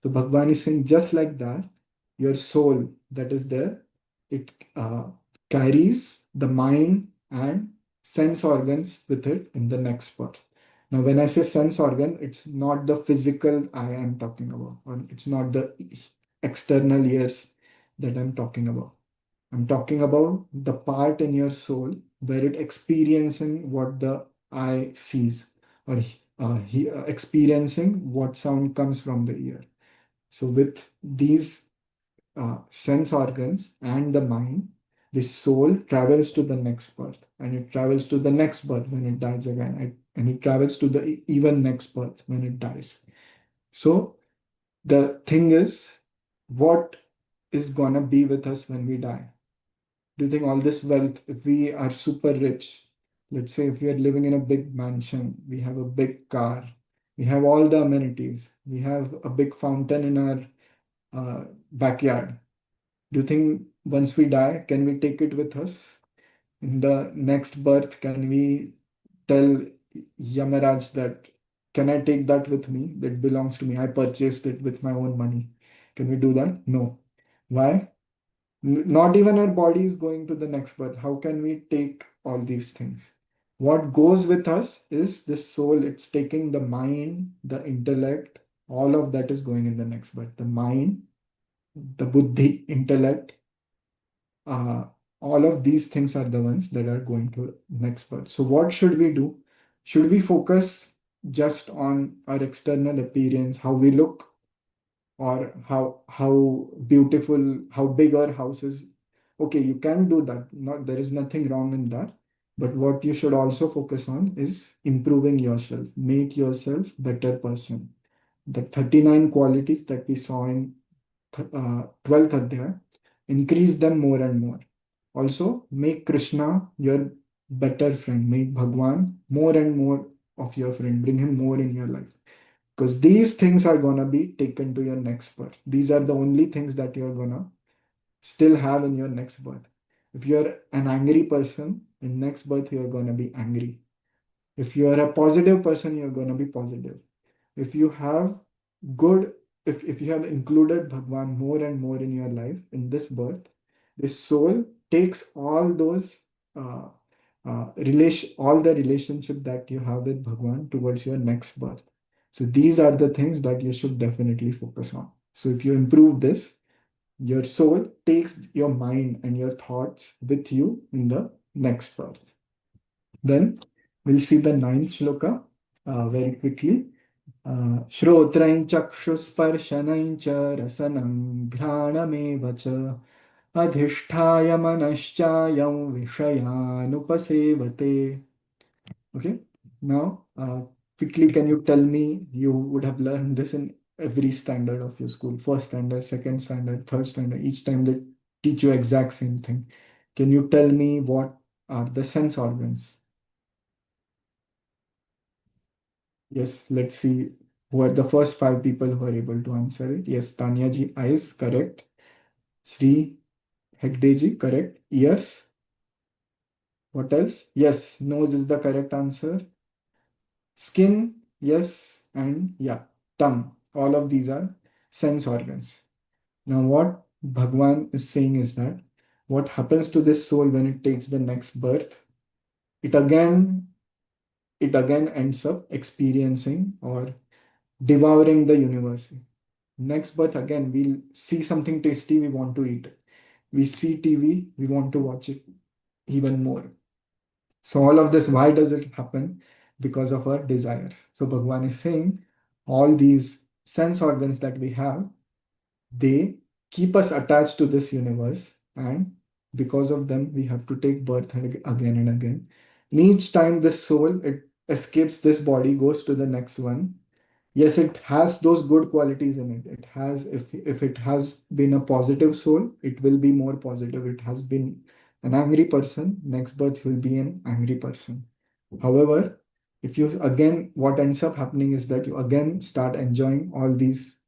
So Bhagwan is saying, just like that, your soul that is there, it carries the mind and sense organs with it in the next birth. Now, when I say sense organ, it's not the physical eye I'm talking about, or it's not the external ears that I'm talking about. I'm talking about the part in your soul where it experiencing what the eye sees, or experiencing what sound comes from the ear. So with these sense organs and the mind, the soul travels to the next birth, and it travels to the next birth when it dies again, and it travels to the even next birth when it dies. So the thing is, what is gonna be with us when we die? Do you think all this wealth, if we are super rich, let's say if we are living in a big mansion, we have a big car, we have all the amenities, we have a big fountain in our backyard. Do you think once we die, can we take it with us? In the next birth, can we tell Yamaraj that, can I take that with me? That belongs to me. I purchased it with my own money. Can we do that? No. Why? Not even our body is going to the next birth. How can we take all these things? What goes with us is this soul. It's taking the mind, the intellect, all of that is going in the next birth. The mind, the buddhi, intellect, all of these things are the ones that are going to next birth. So what should we do? Should we focus just on our external appearance, how we look, or how beautiful, how big our house is? Okay, you can do that. Not, there is nothing wrong in that. But what you should also focus on is improving yourself, make yourself better person. The 39 qualities that we saw in 12th adhyaya, increase them more and more. Also, make Krishna your better friend. Make Bhagwan more and more of your friend. Bring him more in your life. Because these things are going to be taken to your next birth. These are the only things that you're going to still have in your next birth. If you're an angry person, in next birth, you're going to be angry. If you're a positive person, you're going to be positive. If you have good, if you have included Bhagwan more and more in your life in this birth, this soul takes all those all the relationship that you have with Bhagwan towards your next birth. So these are the things that you should definitely focus on. So if you improve this, your soul takes your mind and your thoughts with you in the next birth. Then we'll see the 9th shloka very quickly. श्रोत्रं चक्षुस्पर्शनं च रसनं घ्राणमेव च अधिष्ठाय मनश्चायं विषयानुपसेवते. Okay, now quickly, can you tell me? You would have learned this in every standard of your school, first standard, second standard, third standard. Each time they teach you exact same thing. Can you tell me what are the sense organs? Yes, let's see who are the first five people who are able to answer it. Yes, Tanya ji, eyes, correct. Sri Hegde ji, correct. Ears. What else? Yes, nose is the correct answer. Skin, yes, and yeah, tongue. All of these are sense organs. Now, what Bhagwan is saying is that what happens to this soul when it takes the next birth, it again ends up experiencing or devouring the universe. Next birth, again, we'll see something tasty, we want to eat it. We see TV, we want to watch it even more. So all of this, why does it happen? Because of our desires. So Bhagwan is saying all these sense organs that we have, they keep us attached to this universe, and because of them, we have to take birth again and again. And each time this soul, it escapes this body, goes to the next one. Yes, it has those good qualities in it. It has, if it has been a positive soul, it will be more positive. It has been an angry person, next birth will be an angry person. However, if you again, what ends up happening is that you again start enjoying all these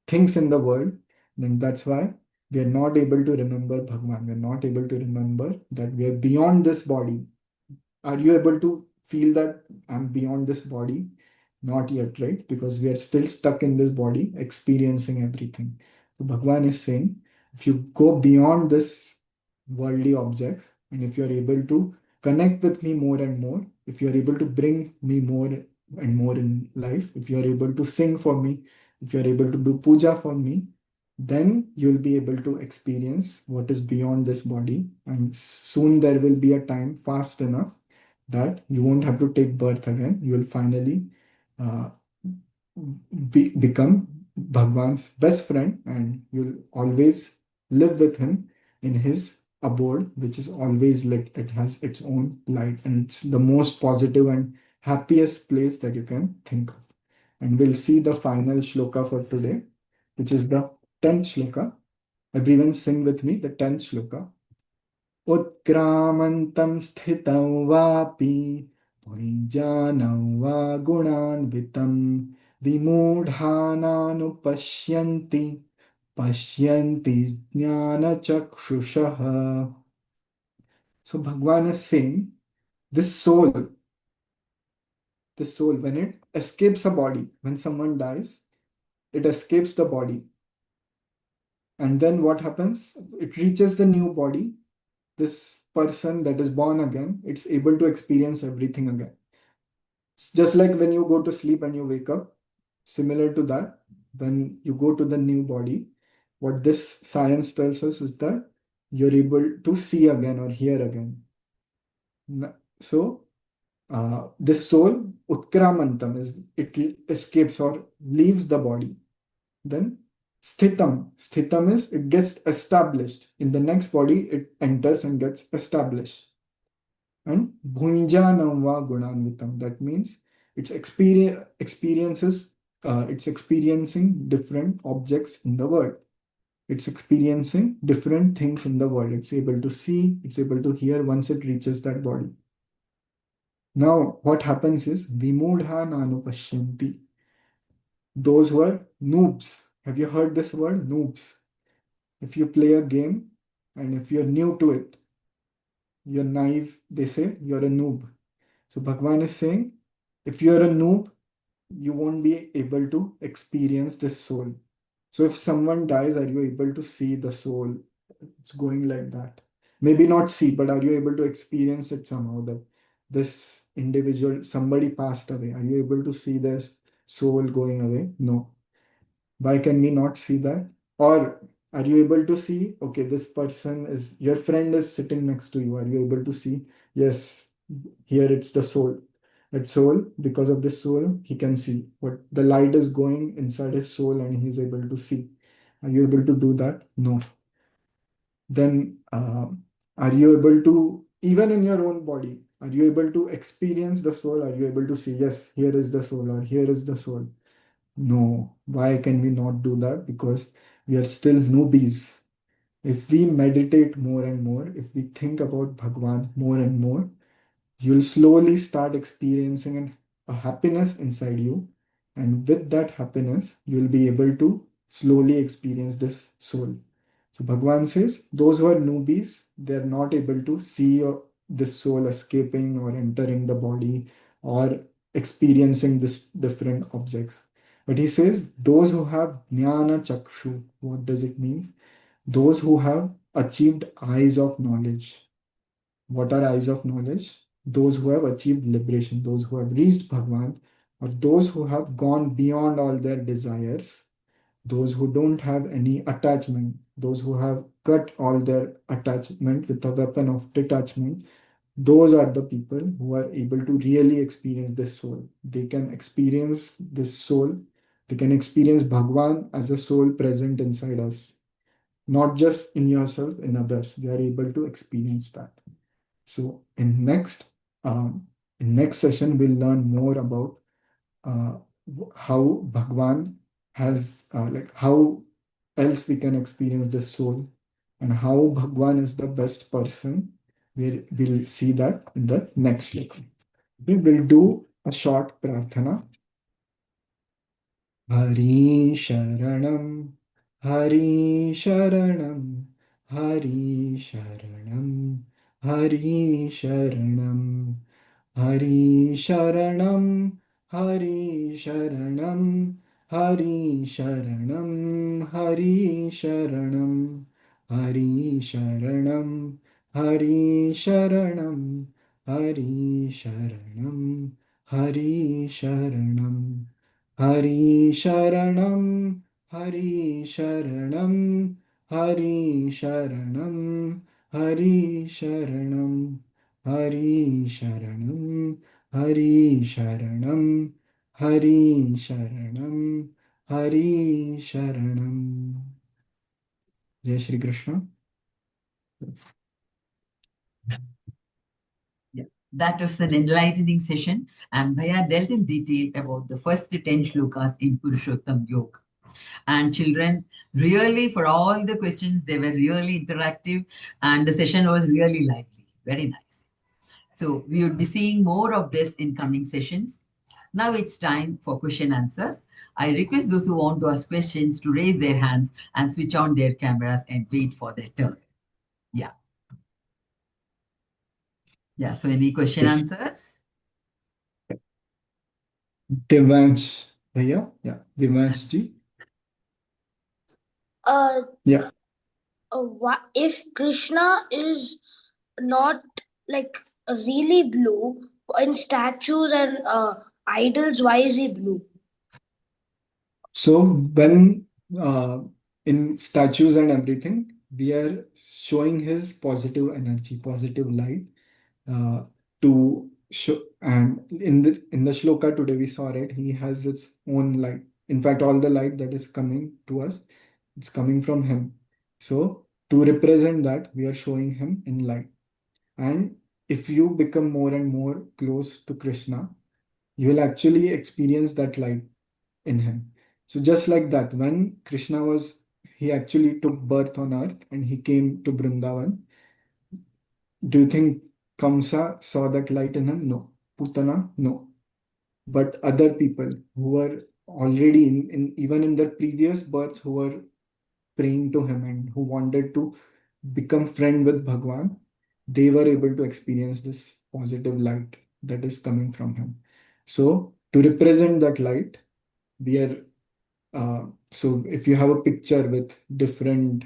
things in the world, then that's why we are not able to remember Bhagwan. We are not able to remember that we are beyond this body. Are you able to feel that I'm beyond this body? Not yet, right? Because we are still stuck in this body, experiencing everything. So Bhagwan is saying, if you go beyond this worldly objects, and if you are able to connect with me more and more, if you are able to bring me more and more in life, if you are able to sing for me, if you are able to do puja for me, then you'll be able to experience what is beyond this body. And soon there will be a time fast enough that you won't have to take birth again. You will finally uh, become Bhagwan's best friend, and you'll always live with him in his abode, which is always lit. It has its own light, and it's the most positive and happiest place that you can think of. And we'll see the final shloka for today, which is the 10th shloka. Everyone sing with me the 10th shloka. उत्क्रामन्तं स्थितं वापि भुञ्जानं वा गुणान्वितं विमूढानानुपश्यन्ति पश्यन्ति ज्ञानचक्षुषः. So Bhagwan is saying this soul, when it escapes a body, when someone dies, it escapes the body. And then what happens? It reaches the new body. This person that is born again, it's able to experience everything again. It's just like when you go to sleep and you wake up, similar to that, when you go to the new body, what this science tells us is that you're able to see again or hear again. So, this soul, utkramantam, is it escapes or leaves the body. Then sthitam is it gets established. In the next body, it enters and gets established. And bhunjanam va gunanvitam, that means it's experiences, it's experiencing different objects in the world. It's experiencing different things in the world. It's able to see, it's able to hear once it reaches that body. Now, what happens is vimudha nanupashyanti. Those who are noobs. Have you heard this word? Noobs. If you play a game and if you're new to it, you're naive, they say you're a noob. So Bhagwan is saying, if you're a noob, you won't be able to experience this soul. So if someone dies, are you able to see the soul? It's going like that. Maybe not see, but are you able to experience it somehow that this individual, somebody passed away? Are you able to see their soul going away? No. Why can we not see that? Or are you able to see, okay, this person is, your friend is sitting next to you. Are you able to see, yes, here it's the soul. That soul, because of this soul, he can see. What the light is going inside his soul and he's able to see. Are you able to do that? No. then are you able to, even in your own body, are you able to experience the soul? Are you able to say, yes, here is the soul or here is the soul? No. Why can we not do that? Because we are still newbies. If we meditate more and more, if we think about Bhagwan more and more, you'll slowly start experiencing a happiness inside you. And with that happiness, you'll be able to slowly experience this soul. So Bhagwan says, those who are newbies, they're not able to see this soul escaping or entering the body or experiencing this different objects. But he says, those who have jnana chakshu, what does it mean? Those who have achieved eyes of knowledge. What are eyes of knowledge? Those who have achieved liberation, those who have reached Bhagwan, or those who have gone beyond all their desires, those who don't have any attachment, those who have cut all their attachment with the weapon of detachment, those are the people who are able to really experience this soul. They can experience this soul, they can experience Bhagwan as a soul present inside us, not just in yourself, in others. They are able to experience that. So in next session, we'll learn more about uh, how Bhagwan has like how else we can experience the soul and how Bhagwan is the best person. We'll see that in the next lecture. We will do a short prarthana. Hari Sharanam, Hari Sharanam, Hari Sharanam, Hari Sharanam, Hari Sharanam, Hari Sharanam, Hari Sharanam, Hari Sharanam, Hari Sharanam, Hari Sharanam, Hari Sharanam, Hari Sharanam. Hari Sharanam, Hari Sharanam, Hari Sharanam, Hari Sharanam, Hari Sharanam, Hari Sharanam, Hari Sharanam, Hari Sharanam. Jai Shri Krishna. Yeah, that was an enlightening session, and Bhaya dealt in detail about the first 10 shlokas in Purushottam Yoga. And children, really, for all the questions, they were really interactive, and the session was really lively. Very nice. So we would be seeing more of this in coming sessions. Now it's time for question answers. I request those who want to ask questions to raise their hands and switch on their cameras and wait for their turn. Yeah. Yeah. So any question Yes. answers? Devansh, Bhaiya? Yeah, Devansh ji. Yeah. What if Krishna is not like really blue in statues and idols? Why is he blue? So when in statues and everything, we are showing his positive energy, positive light uh, to show. And in the shloka today, we saw it. He has its own light. In fact, all the light that is coming to us, it's coming from him. So to represent that, we are showing him in light. And if you become more and more close to Krishna, you will actually experience that light in him. So just like that, when Krishna he actually took birth on earth and he came to Vrindavan. Do you think Kamsa saw that light in him? No. Putana? No. But other people who were already even in their previous births who were praying to him and who wanted to become friend with Bhagwan, they were able to experience this positive light that is coming from him. So to represent that light, we are so if you have a picture with different,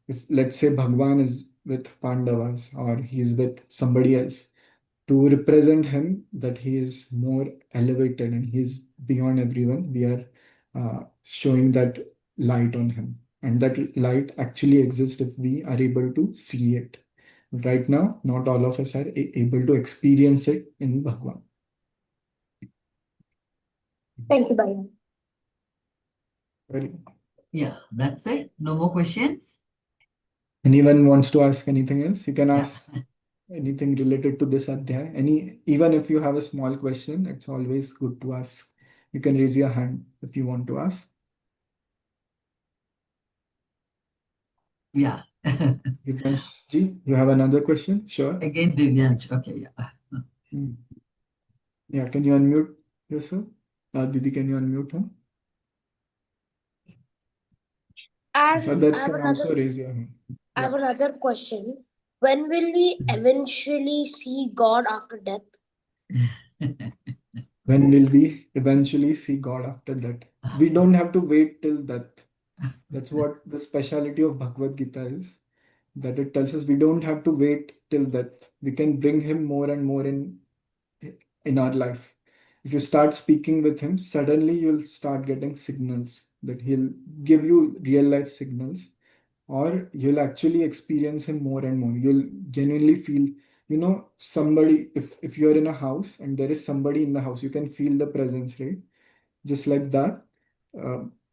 if let's say Bhagwan is with Pandavas or he is with somebody else, to represent him that he is more elevated and he is beyond everyone, we are showing that light on him. And that light actually exists if we are able to see it. Right now, not all of us are able to experience it in Bhagwan. Thank you, Bhaiya. Very good. Yeah, that's it. No more questions? Anyone wants to ask anything else? You can ask anything related to this adhyay. Even if you have a small question, it's always good to ask. You can raise your hand if you want to ask. Yeah. Divyansh ji, you have another question? Sure. Again, Divyansh. Okay, yeah. Hmm. Yeah, can you unmute yourself? Didi, can you unmute him? If And others can also raise your hand. I have Yeah. another question. When will we eventually see God after death? When will we eventually see God after that? We don't have to wait till death. That's what the speciality of Bhagavad Gita is. That it tells us we don't have to wait till death. We can bring him more and more in our life. If you start speaking with him, suddenly you'll start getting signals that he'll give you real life signals, or you'll actually experience him more and more. You'll genuinely feel, somebody, if you're in a house and there is somebody in the house, you can feel the presence, right? Just like that,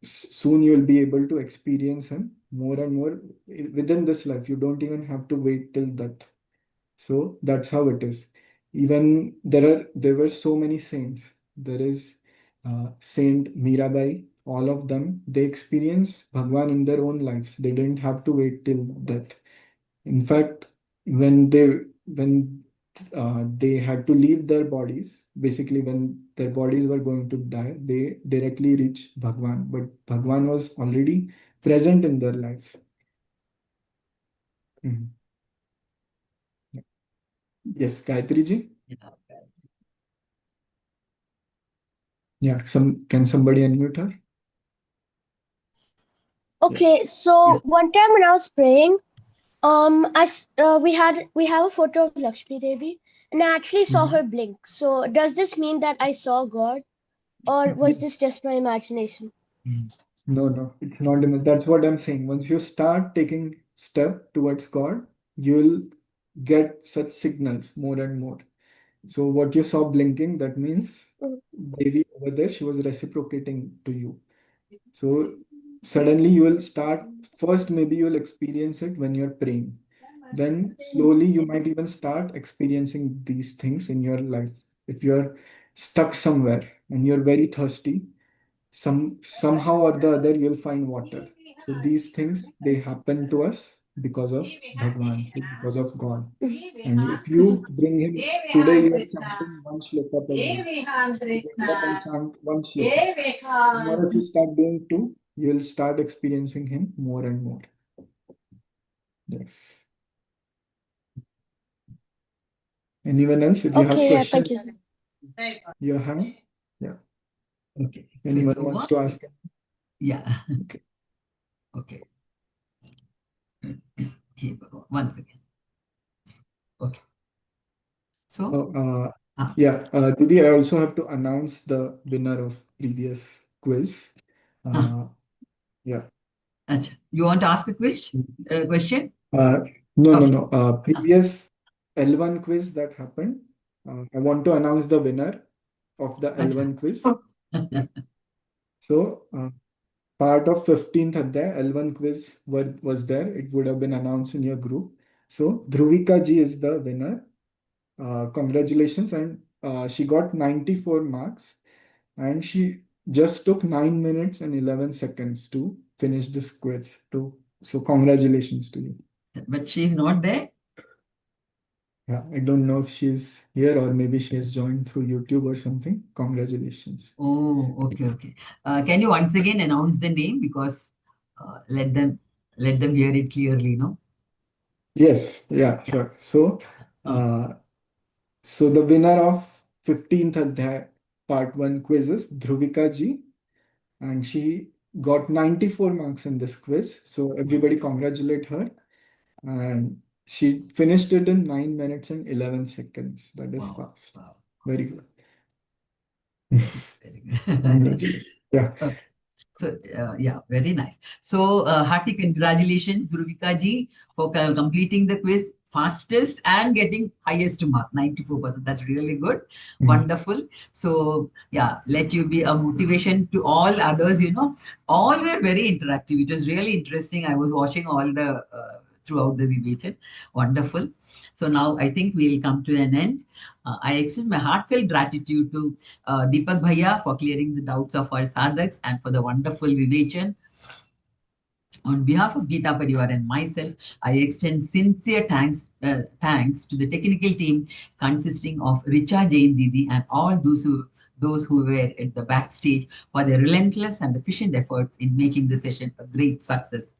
soon you'll be able to experience him more and more within this life. You don't even have to wait till that. So that's how it is. Even there were so many saints. There is Saint Mirabai. All of them, they experience Bhagwan in their own lives. They didn't have to wait till death. In fact, when they had to leave their bodies, basically when their bodies were going to die, they directly reached Bhagwan. But Bhagwan was already present in their lives. Mhm. Yes, Gayatri ji. Yeah, can somebody unmute her? Okay, so one time when I was praying, we have a photo of Lakshmi Devi, and I actually saw her blink. So does this mean that I saw God, or was this just my imagination? No, it's not. That's what I'm saying. Once you start taking step towards God, you'll get such signals more and more. So what you saw blinking, that means Devi over there, she was reciprocating to you. So suddenly you will start, first maybe you'll experience it when you're praying. Then slowly you might even start experiencing these things in your life. If you're stuck somewhere and you're very thirsty, somehow or the other you'll find water. So these things, they happen to us because of Bhagwan, because of God. And if you bring him, today you are chanting one shloka per day. You wake up and chant one shloka. Tomorrow if you start doing two, you'll start experiencing him more and more. Yes. Anyone else? If you have Okay, yeah, questions, thank you. your hand. Yeah. Okay. So Anyone it's wants over? to ask? Yeah. Okay. Okay. Here, once again. Okay. So, Yeah, Didi, I also have to announce the winner of previous quiz. Yeah. Achha. You want to ask a question? No, Okay. Previous L1 quiz that happened. I want to announce the winner of the L1 quiz. Yeah. So, part of 15th Adhyay, L1 quiz was there. It would have been announced in your group. So, Dhruvika ji is the winner. Congratulations. And she got 94 marks. And she just took 9 minutes and 11 seconds to finish this quiz. So, congratulations to you. But she's not there? Yeah, I don't know if she's here or maybe she has joined through YouTube or something. Congratulations. Oh, okay. Can you once again announce the name, because let them hear it clearly, no? Yes, yeah, sure. So, so the winner of 15th Adhyay Part 1 quiz is Dhruvika ji, and she got 94 marks in this quiz. So everybody congratulate her. And she finished it in 9 minutes and 11 seconds. That is fast. Wow. Very good. Very good. Congratulations. Yeah. Okay. So, yeah, very nice. So, hearty congratulations, Dhruvika ji, for completing the quiz fastest and getting highest mark, 94%. That's really good. Wonderful. So, yeah, let you be a motivation to all others, All were very interactive. It was really interesting. I was watching all the throughout the Vivechan. Wonderful. So now I think we'll come to an end. I extend my heartfelt gratitude to Deepak Bhaiya for clearing the doubts of our sadhaks and for the wonderful Vivechan. On behalf of Geeta Pariwar and myself, I extend sincere thanks to the technical team consisting of Richa Jain Didi and all those who were at the backstage for their relentless and efficient efforts in making the session a great success.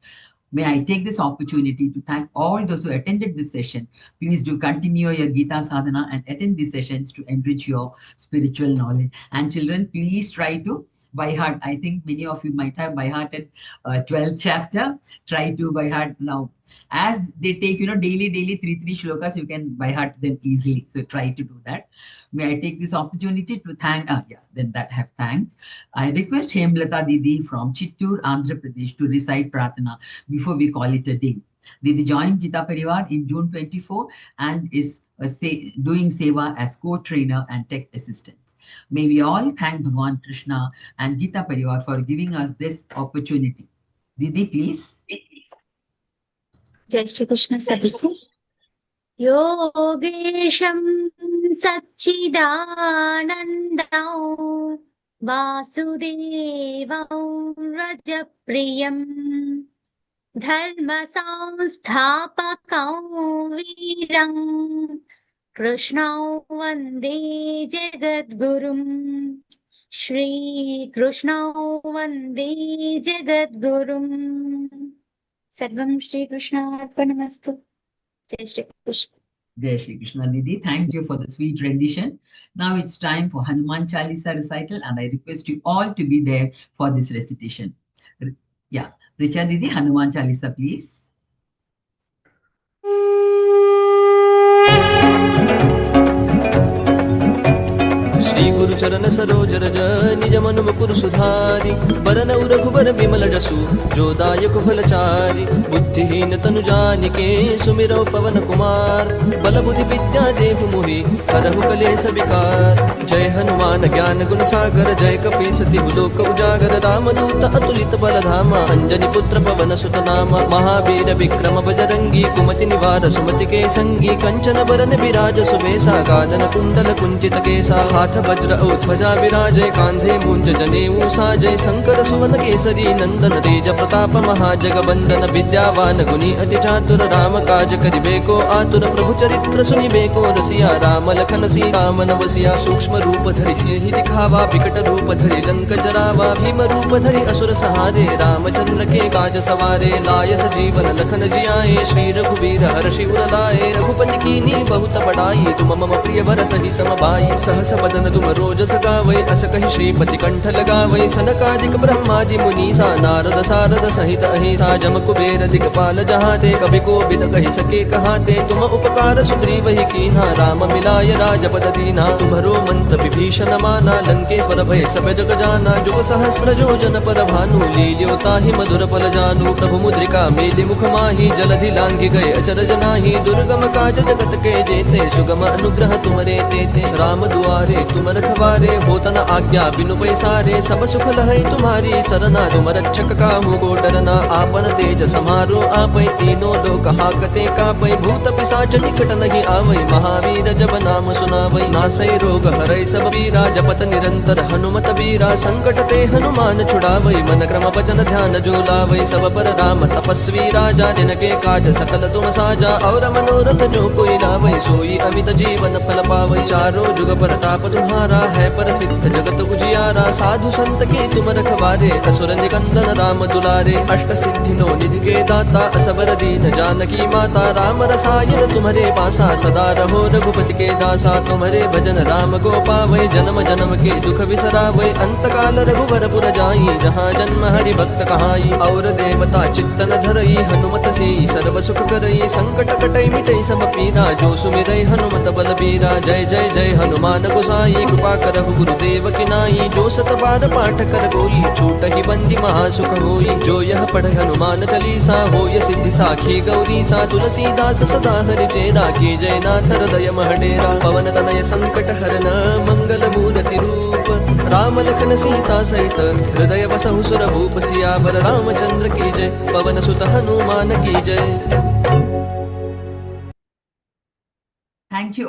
May I take this opportunity to thank all those who attended this session. Please do continue your Gita sadhana and attend these sessions to enrich your spiritual knowledge. And children, please try to by heart. I think many of you might have by hearted 12th chapter. Try to by heart now. As they take, daily 3 shlokas, you can by heart them easily. So try to do that. May I take this opportunity to thank, then that I have thanked. I request Hemlata Didi from Chittoor, Andhra Pradesh to recite Pratana before we call it a day. Didi joined Geeta Pariwar in June 24 and is doing seva as co-trainer and tech assistant. May we all thank Bhagavan Krishna and Geeta Pariwar for giving us this opportunity. Didi, please. जय श्री कृष्ण सभी को। योगेशं सच्चिदानन्दं वासुदेवं रजप्रियं धर्मसंस्थापकं वीरं कृष्णं वन्दे जगद्गुरुं श्रीकृष्णं वन्दे जगद्गुरुं। सर्वं श्री कृष्णार्पणमस्तु। जय Shri Krishna. Jai Shri Krishna Didi, thank you for the sweet rendition. Now it's time for Hanuman Chalisa recital and I request you all to be there for this recitation. Yeah, Richa Didi, Hanuman Chalisa please. Shri गुरु चरण सरोज रज निज मन मुकुर सुधारि बरनउ रघुबर बिमल जसु जो दायक फलचारि बुद्धिहीन तनु जानिके सुमिरौ पवन कुमार बल बुद्धि विद्या देहु मोहि हरहु कलेश विकार। जय हनुमान ज्ञान गुण सागर जय कपीस तिहु लोक उजागर रामदूत अतुलित बल धामा अंजनी पुत्र पवन सुत नामा महावीर विक्रम बजरंगी कुमति निवार सुमति के संगी कंचन बरन विराज सुबेसा कानन कुंडल कुंचित केसा हाथ वज्र ध्वजा विराजय कांधे मुंज जनेऊ साजय शंकर सुवन केसरी नंदन तेज प्रताप महाजगबंदन विद्यावान गुणी अति चातुर राम काज करिबेको आतुर प्रभु चरित्र सुनिबेको रसिया राम लखन सीता मन बसिया सूक्ष्म रूप धरि सिंहि दिखावा विकट रूप धरि लंक जरावा भीम रूप धरि असुर सहारे रामचंद्र के काज सवारे लाय सजीवन लखन जियाए श्री रघुवीर हर्षि उर लाए रघुपति कीन्ही बहुत बड़ाई तुम मम प्रिय भरत ही समभाई सहस बदन तुम रोजस गावै अस कहि श्रीपति कंठ लगावै सनकादिक ब्रह्मादि मुनीसा नारद सारद सहित अहिसा जम कुबेर दिगपाल जहाते कवि कोविद कहि सके कहाते तुम उपकार सुग्रीव ही कीन्हा राम मिलाय राजपद दीना तुम्हरो मंत्र विभीषण माना लंकेश्वर भय सब जग जाना जुग सहस्र योजन पर भानु लील्यो ताहि मधुर फल जानू प्रभु मुद्रिका मेलि मुख माहि जलधि लांघि गए अचरज नाहि दुर्गम काज जगत के जेते सुगम अनुग्रह तुमरे तेते राम दुआरे तुम रखवारे होत न आज्ञा बिनु पैसारे सब सुख लहै तुम्हारी सरना तुम रक्षक काहू को डरना आपन तेज समारो आपै तीनों लोक हाकते कापै भूत पिशाच निकट नहीं आवै महावीर जब नाम सुनावै नासै रोग हरै सब पीरा जपत निरंतर हनुमत बीरा संकट ते हनुमान छुड़ावै मन क्रम वचन ध्यान जो लावै सब पर राम तपस्वी राजा जिनके काज सकल तुम साजा और मनोरथ जो कोई लावै सोई अमित जीवन फल पावै चारों जुग परताप तुम्हारा है प्रसिद्ध जगत उजियारा साधु संत के तुम रखवारे असुर निकंदन राम दुलारे अष्ट सिद्धि नो निधि के दाता असबर दीन जानकी माता राम रसायन तुम्हारे पासा सदा रहो रघुपति के दासा तुम्हारे भजन राम को पावै जन्म जन्म के दुख बिसरावै अंत काल रघुवर पुर जाई जहाँ जन्म हरि भक्त कहाई और देवता चित्तन धरई हनुमत से सर्व सुख करई संकट कटई मिटई सब पीरा जो सुमिरई हनुमत बलबीरा जय जय जय हनुमान गोसाई कृपा करहु गुरुदेव की नाई जो सत बार पाठ कर कोई छूट ही बंदी महासुख होई जो यह पढ़ हनुमान चालीसा होय सिद्धि साखी गौरी सा तुलसीदास सदा हरि चेरा की जय नाथ हृदय महडेरा पवन तनय संकट हरन मंगल मूर्ति रूप राम लखन सीता सहित हृदय बसहु सुर भूप सियावर रामचंद्र की जय पवन सुत हनुमान की जय। Thank you.